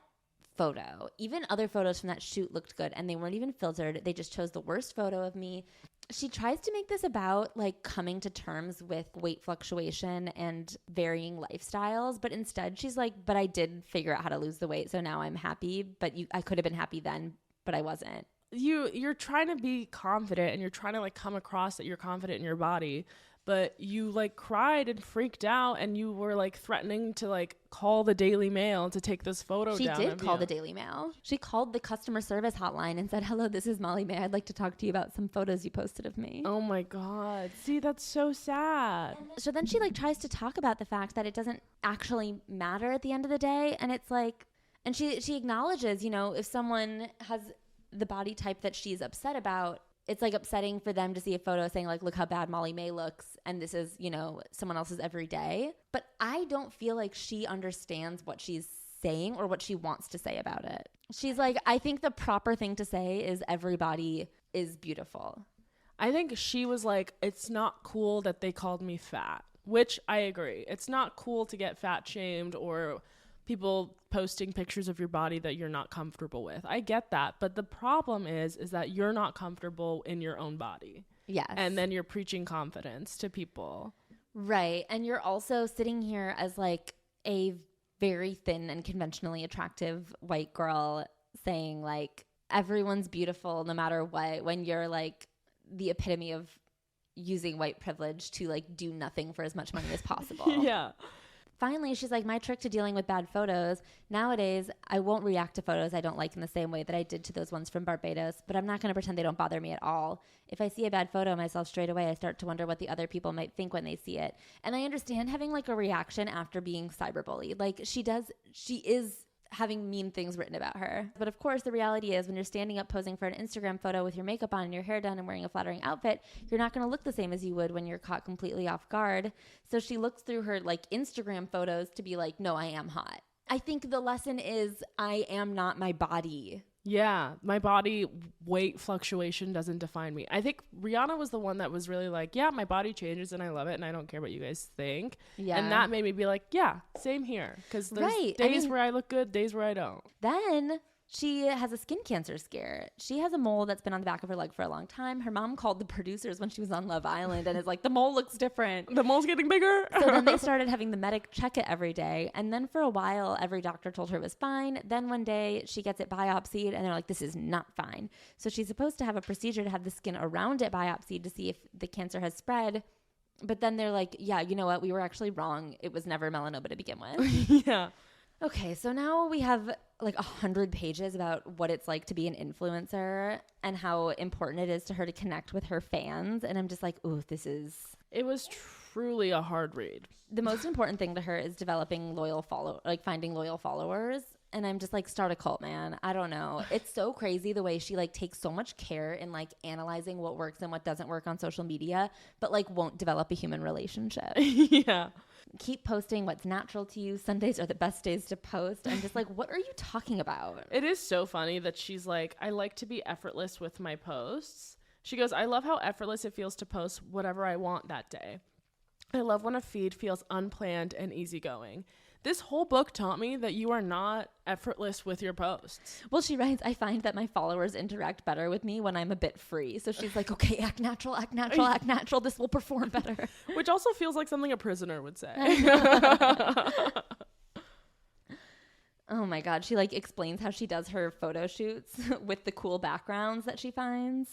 photo, even other photos from that shoot looked good, and they weren't even filtered. They just chose the worst photo of me. She tries to make this about like coming to terms with weight fluctuation and varying lifestyles, but instead she's like, but I did figure out how to lose the weight, so now I'm happy, but I could have been happy then, but I wasn't. You're trying to be confident and you're trying to like come across that you're confident in your body, but you like cried and freaked out and you were like threatening to like call the Daily Mail to take this photo down. She did call the Daily Mail. She called the customer service hotline and said, hello, this is Molly Mae. I'd like to talk to you about some photos you posted of me. Oh my God. See, that's so sad. So then she like tries to talk about the fact that it doesn't actually matter at the end of the day. And it's like, and she acknowledges, you know, if someone has the body type that she's upset about, it's like upsetting for them to see a photo saying like, look how bad Molly Mae looks. And this is, you know, someone else's every day. But I don't feel like she understands what she's saying or what she wants to say about it. She's like, I think the proper thing to say is everybody is beautiful. I think she was like, it's not cool that they called me fat, which I agree. It's not cool to get fat shamed or people posting pictures of your body that you're not comfortable with. I get that. But the problem is that you're not comfortable in your own body. Yes. And then you're preaching confidence to people. Right. And you're also sitting here as like a very thin and conventionally attractive white girl saying like, everyone's beautiful no matter what, when you're like the epitome of using white privilege to like do nothing for as much money as possible. Yeah. Finally, she's like, my trick to dealing with bad photos, nowadays, I won't react to photos I don't like in the same way that I did to those ones from Barbados, but I'm not going to pretend they don't bother me at all. If I see a bad photo of myself straight away, I start to wonder what the other people might think when they see it. And I understand having like a reaction after being cyberbullied. Like she is having mean things written about her. But of course, the reality is when you're standing up posing for an Instagram photo with your makeup on and your hair done and wearing a flattering outfit, you're not going to look the same as you would when you're caught completely off guard. So she looks through her like Instagram photos to be like, no, I am hot. I think the lesson is I am not my body. Yeah, my body weight fluctuation doesn't define me. I think Rihanna was the one that was really like, yeah, my body changes and I love it and I don't care what you guys think. Yeah. And that made me be like, yeah, same here. Because there's days where I look good, days where I don't. Then she has a skin cancer scare. She has a mole that's been on the back of her leg for a long time. Her mom called the producers when she was on Love Island and is like, the mole looks different. The mole's getting bigger. So then they started having the medic check it every day. And then for a while, every doctor told her it was fine. Then one day she gets it biopsied and they're like, this is not fine. So she's supposed to have a procedure to have the skin around it biopsied to see if the cancer has spread. But then they're like, yeah, you know what? We were actually wrong. It was never melanoma to begin with. Yeah. Okay, so now we have like 100 pages about what it's like to be an influencer and how important it is to her to connect with her fans. And I'm just like, ooh, It was truly a hard read. The most important thing to her is developing finding loyal followers. And I'm just like, start a cult, man. I don't know. It's so crazy the way she like takes so much care in like analyzing what works and what doesn't work on social media, but like won't develop a human relationship. Yeah. Keep posting what's natural to you. Sundays are the best days to post. I'm just like, what are you talking about? It is so funny that she's like, I like to be effortless with my posts. She goes, I love how effortless it feels to post whatever I want that day. I love when a feed feels unplanned and easygoing. This whole book taught me that you are not effortless with your posts. Well, she writes, I find that my followers interact better with me when I'm a bit free. So she's like, okay, act natural, act natural, act natural. This will perform better. Which also feels like something a prisoner would say. Oh my God. She like explains how she does her photo shoots with the cool backgrounds that she finds.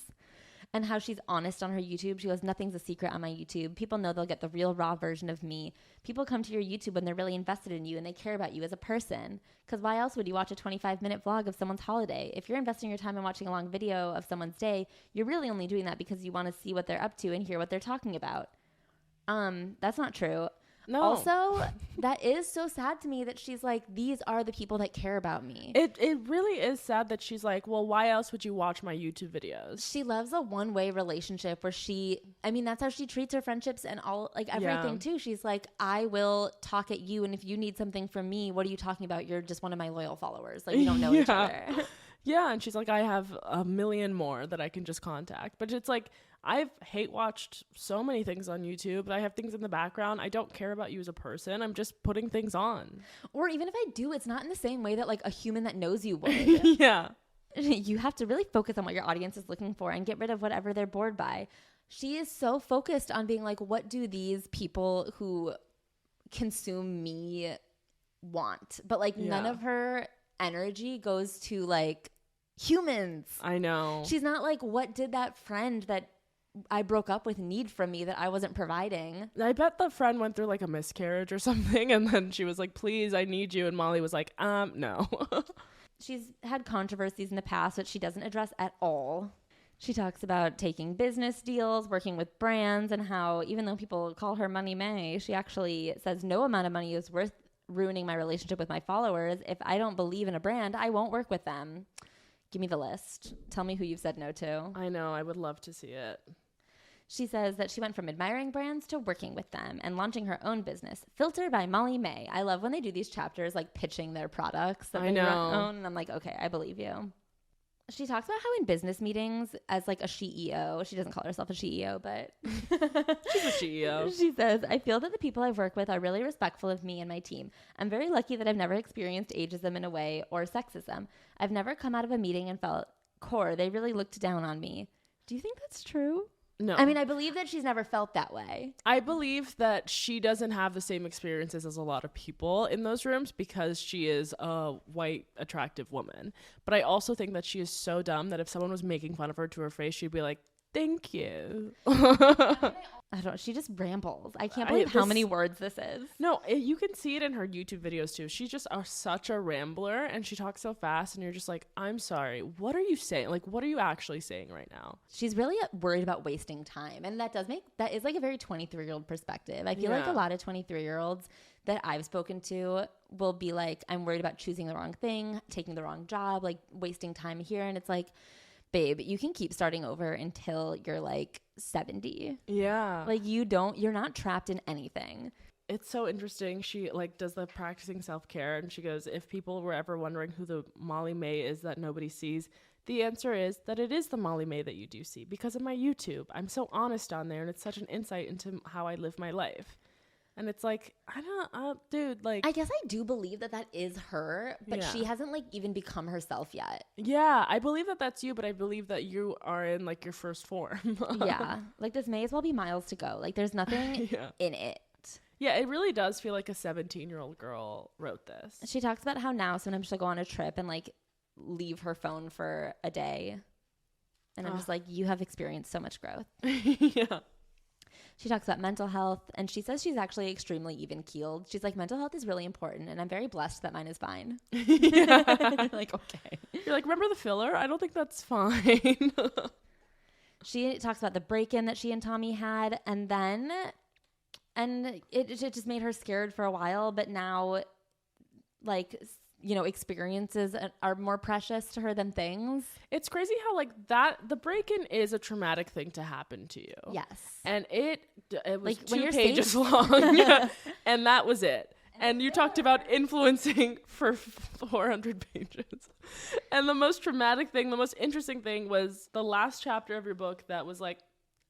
And how she's honest on her YouTube. She goes, nothing's a secret on my YouTube. People know they'll get the real raw version of me. People come to your YouTube when they're really invested in you and they care about you as a person. Because why else would you watch a 25-minute vlog of someone's holiday? If you're investing your time in watching a long video of someone's day, you're really only doing that because you want to see what they're up to and hear what they're talking about. That's not true. No. Also, that is so sad to me that she's like, these are the people that care about me. It really is sad that she's like, well, why else would you watch my YouTube videos? She loves a one-way relationship where that's how she treats her friendships and all, like everything too. She's like, I will talk at you. And if you need something from me, what are you talking about? You're just one of my loyal followers. Like we don't know each other. Yeah. And she's like, I have a million more that I can just contact. But it's like, I've hate watched so many things on YouTube. I have things in the background. I don't care about you as a person. I'm just putting things on. Or even if I do, it's not in the same way that like a human that knows you would. Yeah. You have to really focus on what your audience is looking for and get rid of whatever they're bored by. She is so focused on being like, what do these people who consume me want? But like none of her energy goes to like humans. I know. She's not like, what did that friend that I broke up with need from me that I wasn't providing? I bet the friend went through like a miscarriage or something, and then she was like, please, I need you. And Molly was like, no. She's had controversies in the past, which she doesn't address at all. She talks about taking business deals, working with brands, and how even though people call her Money Mae, she actually says no amount of money is worth ruining my relationship with my followers. If I don't believe in a brand, I won't work with them. Give me the list. Tell me who you've said no to. I know. I would love to see it. She says that she went from admiring brands to working with them and launching her own business, Filtered by Molly Mae. I love when they do these chapters, like pitching their products that they own. And I'm like, okay, I believe you. She talks about how in business meetings as like a CEO, she doesn't call herself a CEO, but she's a CEO. She says, I feel that the people I've worked with are really respectful of me and my team. I'm very lucky that I've never experienced ageism in a way or sexism. I've never come out of a meeting and felt, core, they really looked down on me. Do you think that's true? No. I mean, I believe that she's never felt that way. I believe that she doesn't have the same experiences as a lot of people in those rooms because she is a white, attractive woman. But I also think that she is so dumb that if someone was making fun of her to her face, she'd be like, thank you. I don't. She just rambles. I can't believe how many words this is. No, you can see it in her YouTube videos too. She's just such a rambler, and she talks so fast, and you're just like, I'm sorry. What are you saying? Like, what are you actually saying right now? She's really worried about wasting time, and that is like a very 23-year-old perspective. I feel like a lot of 23-year-olds that I've spoken to will be like, I'm worried about choosing the wrong thing, taking the wrong job, like wasting time here, and it's like, babe, you can keep starting over until you're like 70. Yeah. Like you're not trapped in anything. It's so interesting. She like does the practicing self-care, and she goes, if people were ever wondering who the Molly Mae is that nobody sees, the answer is that it is the Molly Mae that you do see because of my YouTube. I'm so honest on there, and it's such an insight into how I live my life. And it's like, dude, like... I guess I do believe that is her, but she hasn't, like, even become herself yet. Yeah, I believe that that's you, but I believe that you are in, like, your first form. Yeah. Like, this may as well be miles to go. Like, there's nothing in it. Yeah, it really does feel like a 17-year-old girl wrote this. She talks about how now sometimes she'll go on a trip and, like, leave her phone for a day. And I'm just like, you have experienced so much growth. Yeah. She talks about mental health, and she says she's actually extremely even-keeled. She's like, mental health is really important, and I'm very blessed that mine is fine. Yeah. You're like, okay. You're like, remember the filler? I don't think that's fine. She talks about the break-in that she and Tommy had, and it just made her scared for a while, but now, like, you know, experiences are more precious to her than things. It's crazy how like the break-in is a traumatic thing to happen to you. Yes. And it was like 2 pages long. And that was it. And you talked about influencing for 400 pages. And the most traumatic thing, the most interesting thing was the last chapter of your book that was like,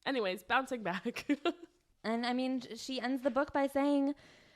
anyways, bouncing back. And I mean, she ends the book by saying,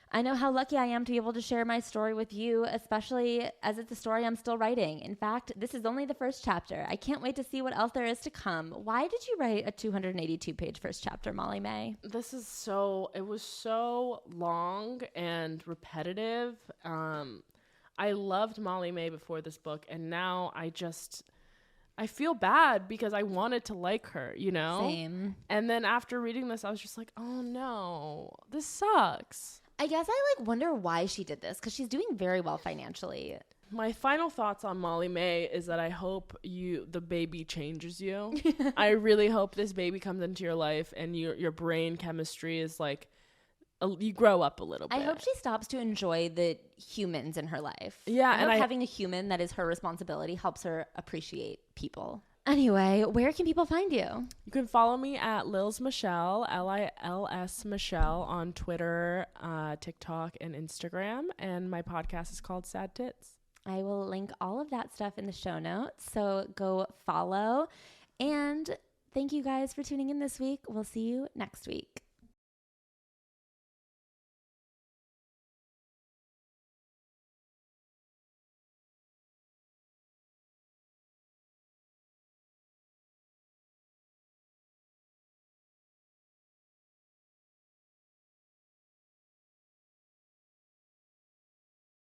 I know how lucky I am to be able to share my story with you, especially as it's a story I'm still writing. In fact, this is only the first chapter. I can't wait to see what else there is to come. Why did you write a 282-page first chapter, Molly Mae? It was so long and repetitive. I loved Molly Mae before this book, and now I feel bad because I wanted to like her, you know? Same. And then after reading this, I was just like, oh no, this sucks. I guess I like wonder why she did this, because she's doing very well financially. My final thoughts on Molly Mae is that I hope the baby changes you. I really hope this baby comes into your life and your brain chemistry is like, you grow up a little bit. I hope she stops to enjoy the humans in her life. Yeah. I hope having a human that is her responsibility helps her appreciate people. Anyway, where can people find you? You can follow me at Lils Michelle, Lils Michelle on Twitter, TikTok, and Instagram. And my podcast is called Sad Tits. I will link all of that stuff in the show notes. So go follow. And thank you guys for tuning in this week. We'll see you next week.